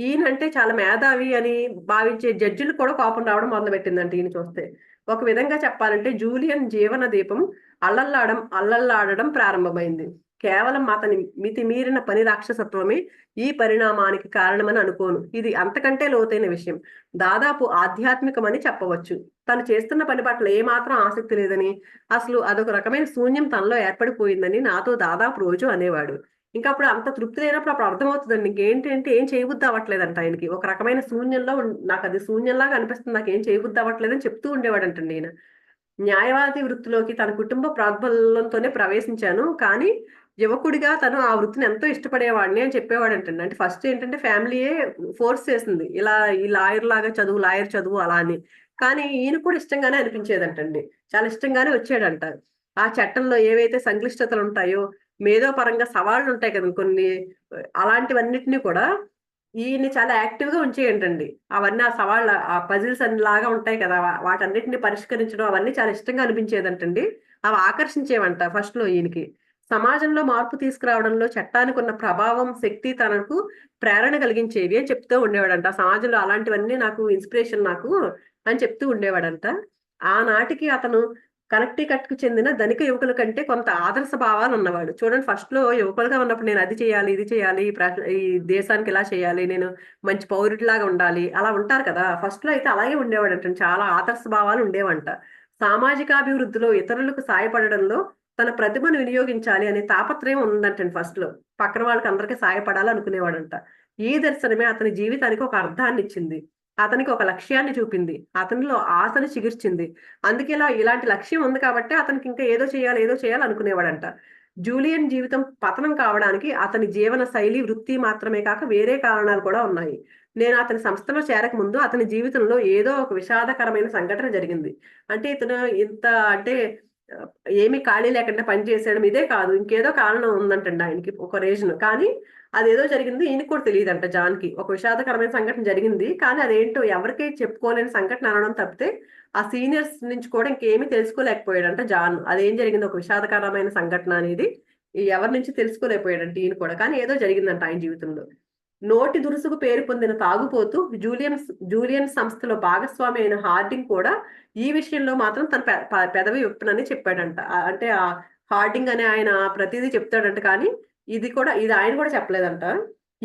ఈయనంటే చాలా మేధావి అని భావించే జడ్జి‌లకు కూడా కోపం రావడం మొదలుపెట్టిందంట ఈయన చూస్తే. ఒక విధంగా చెప్పాలంటే జూలియన్ జీవన దీపం అల్లల్లాడడం ప్రారంభమైంది. కేవలం అతని మితిమీరిన పని రాక్షసత్వమే ఈ పరిణామానికి కారణమని అనుకోను. ఇది అంతకంటే లోతైన విషయం, దాదాపు ఆధ్యాత్మికమని చెప్పవచ్చు. తను చేస్తున్న పని పట్ల ఏమాత్రం ఆసక్తి లేదని, అసలు అదొక రకమైన శూన్యం తనలో ఏర్పడిపోయిందని నాతో దాదాపు రోజు అనేవాడు. ఇంకా అప్పుడు అంత తృప్తి లేనప్పుడు అప్పుడు అర్థమవుతుందండి, ఇంకేంటి అంటే ఏం చేయబుద్ధి అవ్వట్లేదంట ఆయనకి. ఒక రకమైన శూన్యంలో నాకు అది శూన్యంలాగా అనిపిస్తుంది, నాకు ఏం చేయబుద్ధి అవ్వట్లేదని చెప్తూ ఉండేవాడంటండి ఈయన. న్యాయవాది వృత్తిలోకి తన కుటుంబ ప్రాగ్బలంతోనే ప్రవేశించాను, కానీ యువకుడిగా తను ఆ వృత్తిని ఎంతో ఇష్టపడేవాడిని అని చెప్పేవాడంటండి. అంటే ఫస్ట్ ఏంటంటే ఫ్యామిలీయే ఫోర్స్ చేసింది, ఇలా ఈ లాయర్ లాగా చదువు, లాయర్ చదువు అలా అని. కానీ ఈయన కూడా ఇష్టంగానే అనిపించేదంటండి, చాలా ఇష్టంగానే వచ్చాడంట. ఆ చట్టంలో ఏవైతే సంక్లిష్టతలు ఉంటాయో, మేధోపరంగా సవాళ్లు ఉంటాయి కదా కొన్ని, అలాంటివన్నిటిని కూడా ఈయన్ని చాలా యాక్టివ్ గా ఉంచేయంటండి. అవన్నీ ఆ సవాళ్ళ ఆ పజిల్స్ అన్ని లాగా ఉంటాయి కదా, వాటన్నిటిని పరిష్కరించడం అవన్నీ చాలా ఇష్టంగా అనిపించేదంటండి. అవి ఆకర్షించేవంట ఫస్ట్ లో ఈయనకి. సమాజంలో మార్పు తీసుకురావడంలో చట్టానికి ఉన్న ప్రభావం, శక్తి తనకు ప్రేరణ కలిగించేవి అని చెప్తూ ఉండేవాడంట. సమాజంలో అలాంటివన్నీ నాకు ఇన్స్పిరేషన్ నాకు అని చెప్తూ ఉండేవాడంట. ఆనాటికి అతను కనెక్టికట్‌కు చెందిన ధనిక యువకుల కంటే కొంత ఆదర్శ భావాలు ఉన్నవాడు. చూడండి ఫస్ట్‌లో యువకులుగా ఉన్నప్పుడు నేను అది చేయాలి, ఇది చేయాలి, ఈ దేశానికి ఇలా చేయాలి, నేను మంచి పౌరుడిలాగా ఉండాలి, అలా ఉంటారు కదా! ఫస్ట్‌లో అయితే అలాగే ఉండేవాడంటండి. చాలా ఆదర్శ భావాలు ఉండేవంట. సామాజికాభివృద్ధిలో ఇతరులకు సాయపడడంలో తన ప్రతిభను వినియోగించాలి అనే తాపత్రయం ఉందంటండి ఫస్ట్‌లో. పక్కన వాళ్ళకి అందరికి సాయపడాలనుకునేవాడంట. ఈ దర్శనమే అతని జీవితానికి ఒక అర్థాన్నిచ్చింది. అతనికి ఒక లక్ష్యాన్ని చూపింది. అతనిలో ఆశను చిగుర్చింది. అందుకే ఇలాంటి లక్ష్యం ఉంది కాబట్టే అతనికి ఇంకా ఏదో చేయాలి, ఏదో చేయాలి అనుకునేవాడంట. జూలియన్ జీవితం పతనం కావడానికి అతని జీవన శైలి, వృత్తి మాత్రమే కాక వేరే కారణాలు కూడా ఉన్నాయి. నేను అతని సంస్థలో చేరకముందు అతని జీవితంలో ఏదో ఒక విషాదకరమైన సంఘటన జరిగింది. అంటే ఇతను ఇంత అంటే ఆహ్, ఏమీ ఖాళీ లేకుండా పని చేసేయడం ఇదే కాదు, ఇంకేదో కారణం ఉందంటండి ఆయనకి ఒక రీజన్. కానీ అదేదో జరిగింది ఈయనకి కూడా తెలీదంట జాన్‌కి. ఒక విషాదకరమైన సంఘటన జరిగింది. కానీ అదేంటో ఎవరికీ చెప్పుకోలేని సంఘటన అనడం తప్పితే, ఆ సీనియర్స్ నుంచి కూడా ఇంకేమీ తెలుసుకోలేకపోయాడంట జాన్. అదేం జరిగింది, ఒక విషాదకరమైన సంఘటన అనేది ఎవరి నుంచి తెలుసుకోలేకపోయాడంట ఈయన కూడా. కానీ ఏదో జరిగిందంట ఆయన జీవితంలో. నోటి దురుసుకు పేరు పొందిన తాగుబోతు జూలియన్ సంస్థలో భాగస్వామి అయిన హార్డింగ్ కూడా ఈ విషయంలో మాత్రం తన పెదవి విప్పనని చెప్పాడంట. అంటే హార్డింగ్ అనే ఆయన ప్రతిదీ చెప్తాడంట, కానీ ఇది ఆయన కూడా చెప్పలేదంట.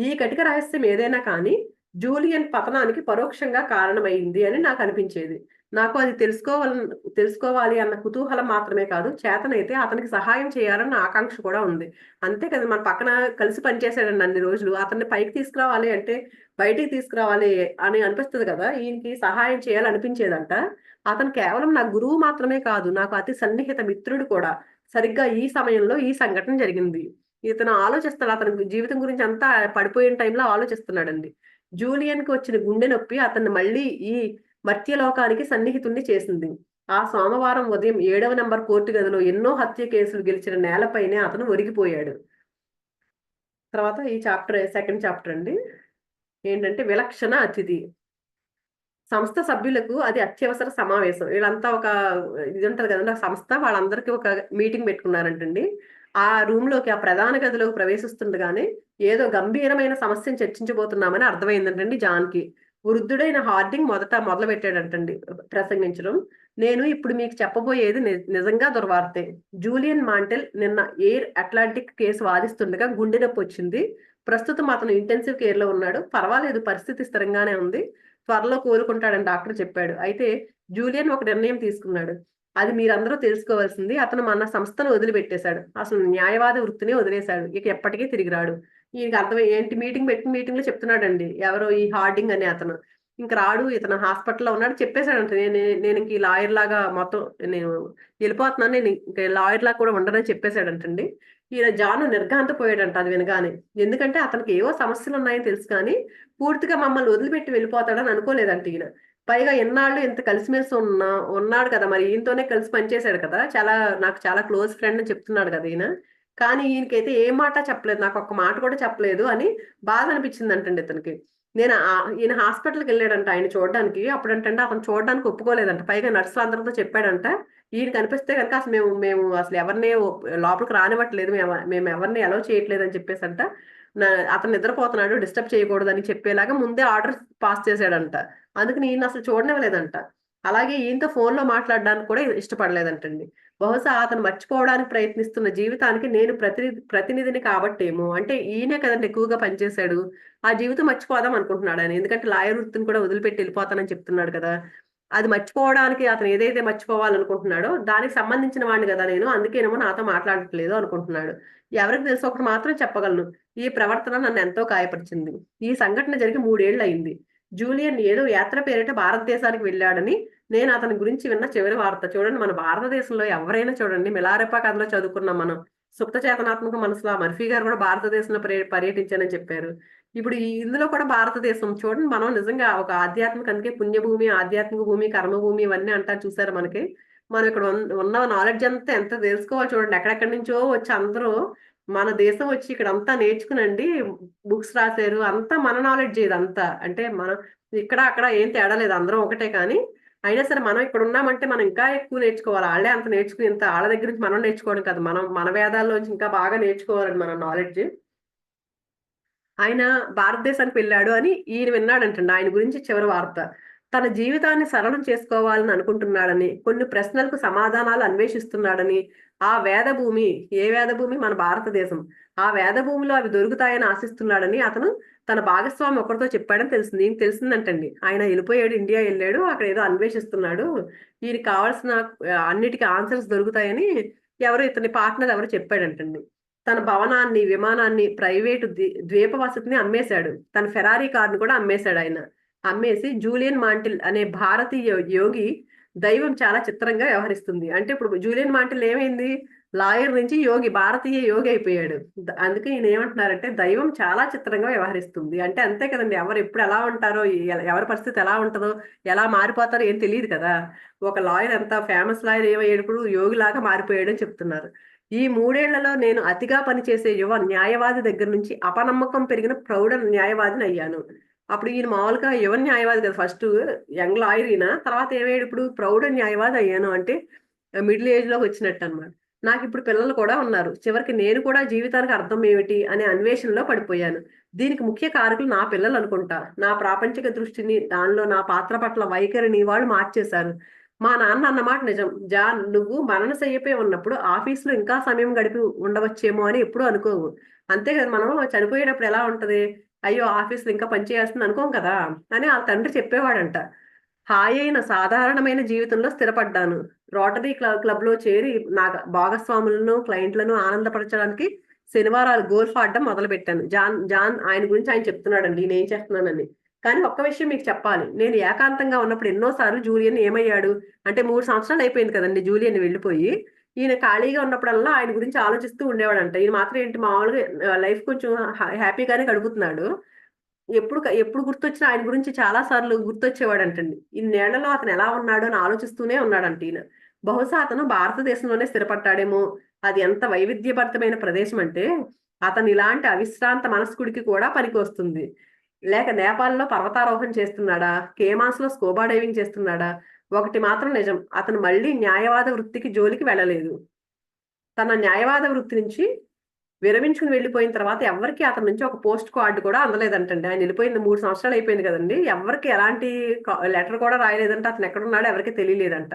ఈ కటిక రహస్యం ఏదైనా కానీ జూలియన్ పతనానికి పరోక్షంగా కారణమైంది అని నాకు అనిపించేది. నాకు అది తెలుసుకోవాలి అన్న కుతూహలం మాత్రమే కాదు, చేతనైతే అతనికి సహాయం చేయాలన్న ఆకాంక్ష కూడా ఉంది. అంతే కదా, మన పక్కన కలిసి పనిచేసాడండి అన్ని రోజులు. అతన్ని పైకి తీసుకురావాలి అంటే, బయటికి తీసుకురావాలి అని అనిపిస్తది కదా! ఈయనకి సహాయం చేయాలనిపించేదంట. అతను కేవలం నా గురువు మాత్రమే కాదు, నాకు అతి సన్నిహిత మిత్రుడు కూడా. సరిగ్గా ఈ సమయంలో ఈ సంఘటన జరిగింది. ఇతను ఆలోచిస్తాడు. అతని జీవితం గురించి అంతా పడిపోయిన టైంలో ఆలోచిస్తున్నాడండి. జూలియన్‌కి వచ్చిన గుండె నొప్పి అతన్ని మళ్ళీ ఈ మర్త్యలోకానికి సన్నిహితుణ్ణి చేసింది. ఆ సోమవారం ఉదయం 7వ నంబర్ కోర్టు గదిలో ఎన్నో హత్య కేసులు గెలిచిన నేలపైనే అతను ఒరిగిపోయాడు. తర్వాత ఈ సెకండ్ చాప్టర్ అండి. ఏంటంటే విలక్షణ అతిథి. సంస్థ సభ్యులకు అది అత్యవసర సమావేశం. వీళ్ళంతా ఒక ఇది ఉంటది కదండీ! ఒక సంస్థ వాళ్ళందరికీ ఒక మీటింగ్ పెట్టుకున్నారంటండి. ఆ రూమ్‌లోకి, ఆ ప్రధాన గదిలోకి ప్రవేశిస్తుండగానే ఏదో గంభీరమైన సమస్యను చర్చించబోతున్నామని అర్థమైందంటండి జాన్‌కి. వృద్ధుడైన హార్డింగ్ మొదలుపెట్టాడంటండి ప్రసంగించడం. నేను ఇప్పుడు మీకు చెప్పబోయేది నిజంగా దుర్వార్తే. జూలియన్ మాంటెల్ నిన్న ఎయిర్ అట్లాంటిక్ కేసు వాదిస్తుండగా గుండె నొప్పొచ్చింది. ప్రస్తుతం అతను ఇంటెన్సివ్ కేర్‌లో ఉన్నాడు. పర్వాలేదు, పరిస్థితి స్థిరంగానే ఉంది. త్వరలో కోలుకుంటాడని డాక్టర్ చెప్పాడు. అయితే జూలియన్ ఒక నిర్ణయం తీసుకున్నాడు. అది మీరందరూ తెలుసుకోవాల్సింది. అతను మన సంస్థను వదిలిపెట్టేశాడు. అసలు న్యాయవాద వృత్తిని వదిలేశాడు. ఇక ఎప్పటికీ తిరిగి రాడు. ఈయనకి అర్థమై ఏంటి, మీటింగ్‌లో చెప్తున్నాడండి. ఎవరో ఈ హార్డింగ్ అనే అతను. ఇంక రాడు, ఇతను హాస్పిటల్‌లో ఉన్నాడు చెప్పేసాడంట. నేనింక ఈ లాయర్ లాగా మొత్తం నేను ఎళ్ళిపోతున్నాను. నేను ఇంక లాయర్ లాగా కూడా ఉండనని చెప్పేసాడంటండి. ఈయన జాను నిర్ఘాంతపోయాడంట అది వినగానే. ఎందుకంటే అతనికి ఏవో సమస్యలున్నాయని తెలుసు కానీ, పూర్తిగా మమ్మల్ని వదిలిపెట్టి వెళ్ళిపోతాడని అనుకోలేదంట ఈయన. పైగా ఎన్నాళ్ళు ఇంత కలిసిమెలిసి ఉన్నాడు కదా! మరి ఈయనతోనే కలిసి పనిచేసాడు కదా! నాకు చాలా క్లోజ్ ఫ్రెండ్ అని చెప్తున్నాడు కదా ఈయన. కానీ ఈయనకైతే ఏ మాట చెప్పలేదు. నాకొక్క మాట కూడా చెప్పలేదు అని బాధ అనిపించిందంటండి ఇతనికి. ఈయన హాస్పిటల్‌కెళ్ళాడంట ఆయన చూడడానికి. అప్పుడంటండి అతను చూడడానికి ఒప్పుకోలేదంట. పైగా నర్సులందరితో చెప్పాడంట, ఈయన కనిపిస్తే గనక అసలు మేము మేము అసలు ఎవరిని లోపలికి రానివ్వట్లేదు. మేమెవరిని అలౌ చేయట్లేదని చెప్పేసంట. నా అతను నిద్రపోతున్నాడు, డిస్టర్బ్ చేయకూడదని చెప్పేలాగా ముందే ఆర్డర్స్ పాస్ చేసాడంట. అందుకని ఈయనసలు చూడనివ్వలేదంట. అలాగే ఈయనతో ఫోన్‌లో మాట్లాడడానికి కూడా ఇష్టపడలేదంటండి. బహుశా అతను మర్చిపోవడానికి ప్రయత్నిస్తున్న జీవితానికి నేను ప్రతినిధిని కాబట్టేమో, అంటే ఈయనే కదండి ఎక్కువగా పనిచేశాడు. ఆ జీవితం మర్చిపోదాం అనుకుంటున్నాడు ఆయన. ఎందుకంటే లాయర్ వృత్తిని కూడా వదిలిపెట్టి వెళ్ళిపోతానని చెప్తున్నాడు కదా! అది మర్చిపోవడానికి అతను ఏదైతే మర్చిపోవాలనుకుంటున్నాడో దానికి సంబంధించిన వాడిని కదా నేను. అందుకేనేమో నాతో మాట్లాడట్లేదు అనుకుంటున్నాడు. ఎవరికి తెలుసు, ఒకటి మాత్రం చెప్పగలను. ఈ ప్రవర్తన నన్నెంతో గాయపరిచింది. ఈ సంఘటన జరిగి 3 ఏళ్లయింది. జూలియన్ ఏదో యాత్ర పేరిట భారతదేశానికి వెళ్ళాడని నేను అతని గురించి విన్న చివరి వార్త. చూడండి, మన భారతదేశంలో ఎవరైనా చూడండి, మిలారెప్పా కథలో చదువుకున్నాం మనం. సుప్త చేతనాత్మక మనసులో మర్ఫీ గారు కూడా భారతదేశంలో పర్యటించానని చెప్పారు. ఇప్పుడు ఇందులో కూడా భారతదేశం చూడండి, మనం నిజంగా ఒక ఆధ్యాత్మిక, అందుకే పుణ్యభూమి, ఆధ్యాత్మిక భూమి, కర్మభూమి ఇవన్నీ అంటారు చూసారా మనకి. మనం ఇక్కడ ఉన్న నాలెడ్జ్ అంతా ఎంత తెలుసుకోవాలి చూడండి. ఎక్కడెక్కడి నుంచో వచ్చి అందరూ మన దేశం వచ్చి ఇక్కడంతా నేర్చుకునండి బుక్స్ రాశారు. అంతా మన నాలెడ్జ్ ఇదంతా. అంటే మనం ఇక్కడ అక్కడ ఏం తేడా లేదు. అందరం ఒకటే కానీ, అయినా సరే మనం ఇక్కడ ఉన్నామంటే మనం ఇంకా ఎక్కువ నేర్చుకోవాలి. ఆళ్ళే అంత నేర్చుకుని ఇంత ఆళ్ళ దగ్గర నుంచి మనం నేర్చుకోవడం కాదు. మనం మన వేదాల్లోంచి ఇంకా బాగా నేర్చుకోవాలండి మనం నాలెడ్జ్. ఆయన భారతదేశానికి వెళ్ళాడు అని ఈయన విన్నాడంటండి. ఆయన గురించి చివరి వార్త. తన జీవితాన్ని సరళం చేసుకోవాలని అనుకుంటున్నాడని, కొన్ని ప్రశ్నలకు సమాధానాలు అన్వేషిస్తున్నాడని, ఆ వేదభూమి, ఏ వేదభూమి? మన భారతదేశం. ఆ వేదభూమిలో అవి దొరుకుతాయని ఆశిస్తున్నాడని అతను తన భాగస్వామి ఒకరితో చెప్పాడని తెలిసింది. ఈయనకి తెలిసిందంటండి. ఆయన ఎళ్ళిపోయాడు, ఇండియా ఎళ్ళాడు. అక్కడ ఏదో అన్వేషిస్తున్నాడు. ఈయనకి కావాల్సిన అన్నిటికి ఆన్సర్స్ దొరుకుతాయని ఎవరో ఇతని పార్ట్నర్ ఎవరో చెప్పాడంటండి. తన భవనాన్ని, విమానాన్ని, ప్రైవేటు ద్వీప వసతిని అమ్మేశాడు. తన ఫెరారీ కార్‌ని కూడా అమ్మేశాడాయన. అమ్మేసి జూలియన్ మాంటిల్ అనే భారతీయ యోగి దైవం చాలా చిత్రంగా వ్యవహరిస్తుంది. అంటే ఇప్పుడు జూలియన్ మాంటిల్ ఏమైంది? లాయర్ నుంచి యోగి, భారతీయ యోగి అయిపోయాడు. అందుకే ఈయన ఏమంటున్నారంటే దైవం చాలా చిత్రంగా వ్యవహరిస్తుంది. అంటే అంతే కదండీ! ఎవరు ఎప్పుడు ఎలా ఉంటారో, ఎవరి పరిస్థితి ఎలా ఉంటదో, ఎలా మారిపోతారో ఏం తెలీదు కదా! ఒక లాయర్ ఎంత ఫేమస్ లాయర్ ఏమయ్యేటప్పుడు యోగిలాగా మారిపోయాడని చెప్తున్నారు. ఈ 3 ఏళ్లలో నేను అతిగా పనిచేసే యువ న్యాయవాది దగ్గర నుంచి అపనమ్మకం పెరిగిన ప్రౌఢ న్యాయవాదినయ్యాను. అప్పుడు ఈయన మామూలుగా యువ న్యాయవాది కదా! ఫస్టు యంగ్ లాయర్ ఈయన. తర్వాత ఏమయ్యాడు, ఇప్పుడు ప్రౌఢ న్యాయవాది అయ్యాను అంటే మిడిల్ ఏజ్‌లోకి వచ్చినట్టన్నమాట. నాకిప్పుడు పిల్లలు కూడా ఉన్నారు. చివరికి నేను కూడా జీవితానికి అర్థం ఏమిటి అనే అన్వేషణలో పడిపోయాను. దీనికి ముఖ్య కారకులు నా పిల్లలనుకుంటా. నా ప్రాపంచిక దృష్టిని, దానిలో నా పాత్ర పట్ల వైఖరిని వాళ్ళు మార్చేశారు. మా నాన్న అన్నమాట నిజం. జాన్, నువ్వు మరణశయ్యపై ఉన్నప్పుడు ఆఫీస్‌లో ఇంకా సమయం గడిపి ఉండవచ్చేమో అని ఎప్పుడూ అనుకోవు. అంతే కదా! మనం చనిపోయేటప్పుడు ఎలా ఉంటది? అయ్యో! ఆఫీస్‌లో ఇంకా పని చేయాల్సింది అనుకోం కదా! అని ఆళ్ళ తండ్రి చెప్పేవాడంట. హాయైన సాధారణమైన జీవితంలో స్థిరపడ్డాను. రోటరీ క్లబ్‌లో చేరి నా భాగస్వాములను, క్లయింట్లను ఆనందపరచడానికి శనివారాలు గోల్ఫ్ ఆడడం మొదలుపెట్టాను. జాన్ జాన్ ఆయన గురించి ఆయన చెప్తున్నాడండి. నేనేం చేస్తున్నానని. కానీ ఒక్క విషయం మీకు చెప్పాలి. నేను ఏకాంతంగా ఉన్నప్పుడు ఎన్నో సార్లు జూలియన్ ఏమయ్యాడు అంటే 3 సంవత్సరాలు అయిపోయింది కదండీ జూలియన్ వెళ్ళిపోయి. ఈయన ఖాళీగా ఉన్నప్పుడల్లా ఆయన గురించి ఆలోచిస్తూ ఉండేవాడంట. ఈయన మాత్రం ఏంటి మామూలుగా లైఫ్ కొంచెం హ్యాపీగానే గడుపుతున్నాడు. ఎప్పుడు గుర్తొచ్చినా ఆయన గురించి చాలా సార్లు గుర్తొచ్చేవాడంటండి. ఇన్నేళ్లలో అతను ఎలా ఉన్నాడు అని ఆలోచిస్తూనే ఉన్నాడంట ఈయన. బహుశా అతను భారతదేశంలోనే స్థిరపడ్డాడేమో! అది ఎంత వైవిధ్యభరితమైన ప్రదేశం అంటే, అతను ఇలాంటి అవిశ్రాంత మనస్కుడికి కూడా పనికొస్తుంది. లేక నేపాల్‌లో పర్వతారోహణ చేస్తున్నాడా? కేమాస్‌లో స్కూబా డైవింగ్ చేస్తున్నాడా? ఒకటి మాత్రం నిజం. అతను మళ్ళీ న్యాయవాద వృత్తికి జోలికి వెళ్ళలేదు. తన న్యాయవాద వృత్తి నుంచి విరమించుకొని వెళ్ళిపోయిన తర్వాత ఎవ్వరికీ అతని నుంచి ఒక పోస్ట్ కార్డ్ కూడా అందలేదంటండి. ఆయన ఎళ్ళిపోయింది 3 సంవత్సరాలు అయిపోయింది కదండీ! ఎవ్వరికీ ఎలాంటి లెటర్ కూడా రాయలేదంట. అతను ఎక్కడున్నాడో ఎవరికీ తెలియలేదంట.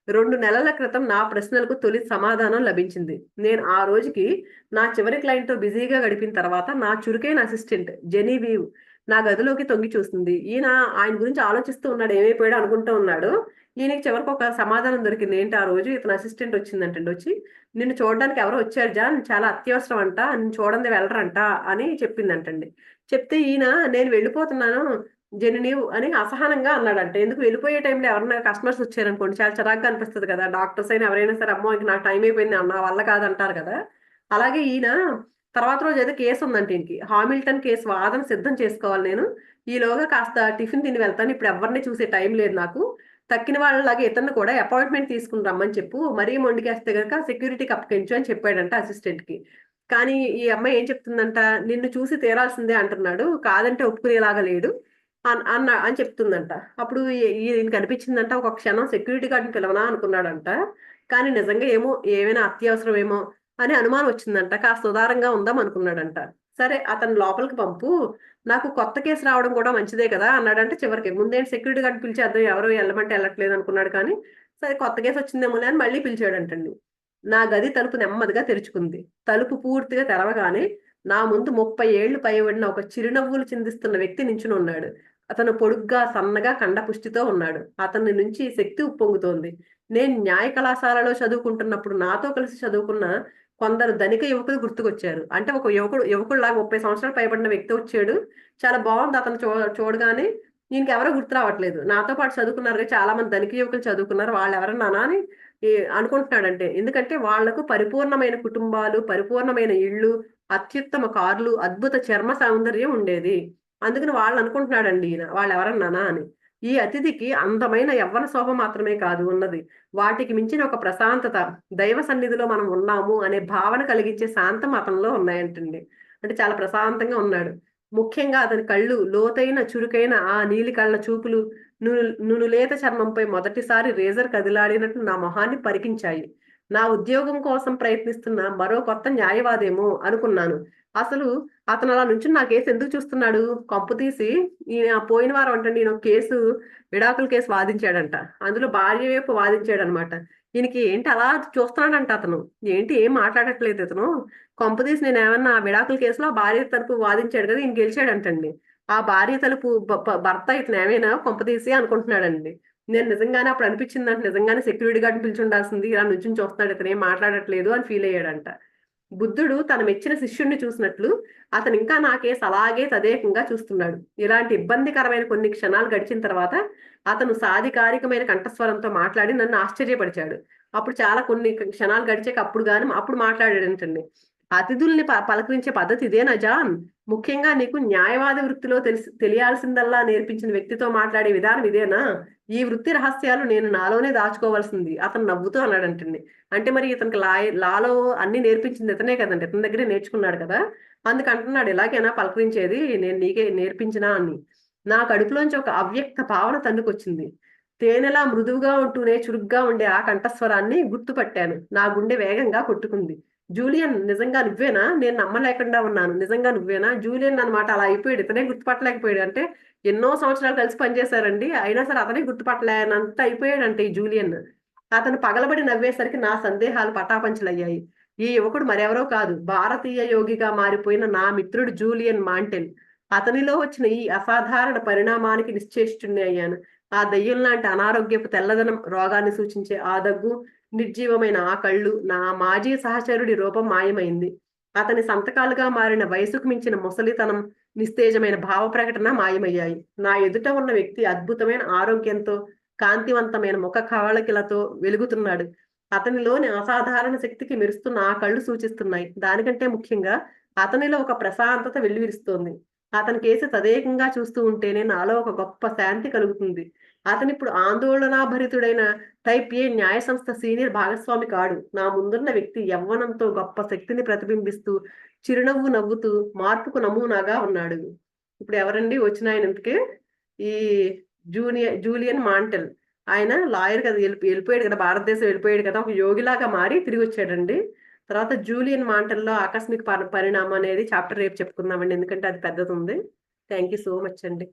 2 నెలల క్రితం నా ప్రశ్నలకు తొలి సమాధానం లభించింది. నేను ఆ రోజుకి నా చివరి క్లయింట్‌తో బిజీగా గడిపిన తర్వాత నా చురుకైన అసిస్టెంట్ జెనీవీవ్ నా గదిలోకి తొంగి చూస్తుంది. ఈయన ఆయన గురించి ఆలోచిస్తూ ఉన్నాడు. ఏమైపోయాడో అనుకుంటూ ఉన్నాడు. ఈయనకి చివరికి ఒక సమాధానం దొరికింది. ఏంటి ఆ రోజు ఇతని అసిస్టెంట్ వచ్చిందంటండి. వచ్చి నిన్ను చూడడానికి ఎవరో వచ్చారు జాన్. చాలా అత్యవసరం అంట. నిన్ను చూడందే వెళ్ళరంట అని చెప్పిందంటండి. చెప్తే ఈయన నేను వెళ్ళిపోతున్నాను జెనీవ్ అని అసహనంగా అన్నాడంట. ఎందుకు వెళ్ళిపోయే టైంలో ఎవరైనా కస్టమర్స్ వచ్చారనుకోండి చాలా చిరాకుగా అనిపిస్తది కదా! డాక్టర్స్ అయినా ఎవరైనా సరే, అమ్మో! ఇంక నాకు టైం అయిపోయింది నా వల్ల కాదంటారు కదా! అలాగే ఈయన తర్వాత రోజు ఏదో కేస్ ఉందంట ఈయనకి. హామిల్టన్ కేస్ వాదన సిద్ధం చేసుకోవాలి నేను. ఈలోగా కాస్త టిఫిన్ తిని వెళ్తాను. ఇప్పుడు ఎవ్వరిని చూసే టైం లేదు నాకు. తక్కిన వాళ్ళలాగా ఇతన్ని కూడా అపాయింట్‌మెంట్ తీసుకొని రమ్మని చెప్పు. మరీ మొండికేస్తే గనక సెక్యూరిటీకి అప్పగించు అని చెప్పాడంట అసిస్టెంట్‌కి. కానీ ఈ అమ్మాయి ఏం చెప్తుందంట, నిన్ను చూసి తీరాల్సిందే అంటున్నాడు. కాదంటే ఒప్పుకునేలాగా లేడు అని చెప్తుందంట. అప్పుడు ఈయనకి అనిపించిందంట, ఒక క్షణం సెక్యూరిటీ గార్డ్‌ని పిలవనా అనుకున్నాడంట. కానీ నిజంగా ఏమో ఏమైనా అత్యవసరమేమో అని అనుమానం వచ్చిందంట. కాస్త ఉదారంగా ఉందాం అనుకున్నాడంట. సరే అతన్ని లోపలికి పంపు. నాకు కొత్త కేస్ రావడం కూడా మంచిదే కదా! అన్నాడంటే చివరికి. ముందేంటి సెక్యూరిటీ గార్డ్‌ని పిలిచేద్దాం ఎవరు ఎళ్ళమంటే ఎళ్ళట్లేదు అనుకున్నాడు కానీ, సరే కొత్త కేస్ వచ్చిందేమోలే అని మళ్ళీ పిలిచాడంటండి. నా గది తలుపు నెమ్మదిగా తెరుచుకుంది. తలుపు పూర్తిగా తెరవగానే నా ముందు 30 ఏళ్లు పైబడిన ఒక చిరునవ్వులు చిందిస్తున్న వ్యక్తి నించుని ఉన్నాడు. అతను పొడుగ్గా, సన్నగా, కండపుష్టితో ఉన్నాడు. అతని నుంచి శక్తి ఉప్పొంగుతోంది. నేను న్యాయ కళాశాలలో చదువుకుంటున్నప్పుడు నాతో కలిసి చదువుకున్న కొందరు ధనిక యువకులు గుర్తుకొచ్చారు. అంటే ఒక యువకుడిలాగా 30 సంవత్సరాలు పైబడిన వ్యక్తి వచ్చాడు. చాలా బాగుంది అతను చూడగానే. ఈయనకెవరో గుర్తు రావట్లేదు. నాతో పాటు చదువుకున్నారు చాలా మంది ధనిక యువకులు చదువుకున్నారు. వాళ్ళెవరన్నానా అని అనుకుంటున్నాడంటే. ఎందుకంటే వాళ్లకు పరిపూర్ణమైన కుటుంబాలు, పరిపూర్ణమైన ఇళ్ళు, అత్యుత్తమ కార్లు, అద్భుత చర్మ సౌందర్యం ఉండేది. అందుకని వాళ్ళనుకుంటున్నాడండి ఈయన. వాళ్ళెవరన్నానా అని. ఈ అతిథికి అందమైన యవ్వన శోభ మాత్రమే కాదు ఉన్నది. వాటికి మించిన ఒక ప్రశాంతత, దైవ సన్నిధిలో మనం ఉన్నాము అనే భావన కలిగించే శాంతం అతనిలో ఉన్నాయంటండి. అంటే చాలా ప్రశాంతంగా ఉన్నాడు. ముఖ్యంగా అతని కళ్ళు లోతైన, చురుకైన ఆ నీలి కళ్ళ చూపులు నునులేత చర్మంపై మొదటిసారి రేజర్ కదిలాడినట్లు నా మొహాన్ని పరికించాయి. నా ఉద్యోగం కోసం ప్రయత్నిస్తున్న మరో కొత్త న్యాయవాదేమో అనుకున్నాను. అసలు అతను అలా నుంచుని నా కేసు ఎందుకు చూస్తున్నాడు? కొంపతీసి ఈయన పోయిన వారం అంటండి ఈయన విడాకుల కేసు వాదించాడంట. అందులో భార్య వైపు వాదించాడనమాట. ఈయనకి ఏంటి అలా చూస్తున్నాడంట అతను. ఏంటి ఏం మాట్లాడట్లేదు ఇతను. కొంపతీసి నేనేమన్నా విడాకుల కేసులో ఆ భార్య తరపు వాదించాడు కదా, ఈయన గెలిచాడంటండి. ఆ భార్య తలుపు భర్త ఇతను ఏమైనా కొంపతీసి అనుకుంటున్నాడండి. నేను నిజంగానే అప్పుడు అనిపించిందంట, నిజంగానే సెక్యూరిటీ గార్డ్ని పిలిచి ఉండాల్సింది, ఇలా నుంచుని చూస్తున్నాడు ఇతను ఏం మాట్లాడట్లేదు అని ఫీల్ అయ్యాడంట. బుద్ధుడు తన మెచ్చిన శిష్యుణ్ణి చూసినట్లు అతను ఇంకా నా కేసు అలాగే తదేకంగా చూస్తున్నాడు. ఇలాంటి ఇబ్బందికరమైన కొన్ని క్షణాలు గడిచిన తర్వాత అతను సాధికారికమైన కంఠస్వరంతో మాట్లాడి నన్ను ఆశ్చర్యపరిచాడు. అప్పుడు చాలా కొన్ని క్షణాలు గడిచాక అప్పుడు మాట్లాడాడంటండి. అతిథుల్ని పలకరించే పద్ధతి ఇదేనా జాన్? ముఖ్యంగా నీకు న్యాయవాద వృత్తిలో తెలియాల్సిందల్లా నేర్పించిన వ్యక్తితో మాట్లాడే విధానం ఇదేనా? ఈ వృత్తి రహస్యాలు నేను నాలోనే దాచుకోవాల్సింది అతను నవ్వుతూ అన్నాడంటండి. అంటే మరి ఇతనికి లాలో అన్ని నేర్పించింది ఇతనే కదండి, ఇతని దగ్గరే నేర్చుకున్నాడు కదా. అందుకంటున్నాడు ఇలాగేనా పలకరించేది, నేను నీకే నేర్పించినా అని. నా కడుపులోంచి ఒక అవ్యక్త భావన తన్నుకొచ్చింది. తేనెలా మృదువుగా ఉంటూనే చురుగ్గా ఉండే ఆ కంఠస్వరాన్ని గుర్తుపట్టాను. నా గుండె వేగంగా కొట్టుకుంది. జూలియన్, నిజంగా నువ్వేనా? నేను నమ్మలేకుండా ఉన్నాను. నిజంగా నువ్వేనా? జూలియన్ అన్నమాట అలా అయిపోయాడు. ఇతనే గుర్తుపట్టలేకపోయాడు. అంటే ఎన్నో సంవత్సరాలు కలిసి పనిచేశారండి. అయినా సరే అతనే గుర్తుపట్టలేనంత అయిపోయాడంటే ఈ జూలియన్. అతను పగలబడి నవ్వేసరికి నా సందేహాలు పటాపంచలయ్యాయి. ఈ యువకుడు మరెవరో కాదు, భారతీయ యోగిగా మారిపోయిన నా మిత్రుడు జూలియన్ మాంటెల్. అతనిలో వచ్చిన ఈ అసాధారణ పరిణామానికి నిశ్చేష్టుణ్ణి అయ్యాను. ఆ దెయ్యం లాంటి అనారోగ్యపు తెల్లదనం, రోగాన్ని సూచించే ఆ దగ్గు, నిర్జీవమైన ఆ కళ్ళు, నా మాజీ సహచరుడి రూపం మాయమైంది. అతని సంతకాలుగా మారిన వయసుకు మించిన ముసలితనం, నిస్తేజమైన భావ ప్రకటన మాయమయ్యాయి. నా ఎదుట ఉన్న వ్యక్తి అద్భుతమైన ఆరోగ్యంతో, కాంతివంతమైన ముఖ కవళికలతో వెలుగుతున్నాడు. అతనిలోని అసాధారణ శక్తికి మెరుస్తున్న ఆ కళ్ళు సూచిస్తున్నాయి. దానికంటే ముఖ్యంగా అతనిలో ఒక ప్రశాంతత వెల్లువిరుస్తోంది. అతని కేసు తదేకంగా చూస్తూ ఉంటేనే నాలో ఒక గొప్ప శాంతి కలుగుతుంది. అతనిప్పుడు ఆందోళనాభరితుడైన టైప్ ఏ న్యాయ సంస్థ సీనియర్ భాగస్వామి కాడు. నా ముందున్న వ్యక్తి యవ్వనంతో గొప్ప శక్తిని ప్రతిబింబిస్తూ, చిరునవ్వు నవ్వుతూ, మార్పుకు నమూనాగా ఉన్నాడు. ఇప్పుడు ఎవరండి వచ్చిన ఆయన ఇంతకీ? ఈ జూలియన్ మాంటెల్. ఆయన లాయర్ కదా, వెళ్ళిపోయాడు కదా, భారతదేశం వెళ్ళిపోయాడు కదా, ఒక యోగిలాగా మారి తిరిగి వచ్చాడండి. తర్వాత జూలియన్ మాంటెల్‌లో ఆకస్మిక పరిణామం అనేది చాప్టర్ రేపు చెప్పుకుందామండి. ఎందుకంటే అది పెద్దదుంది. థాంక్ యూ సో మచ్ అండి.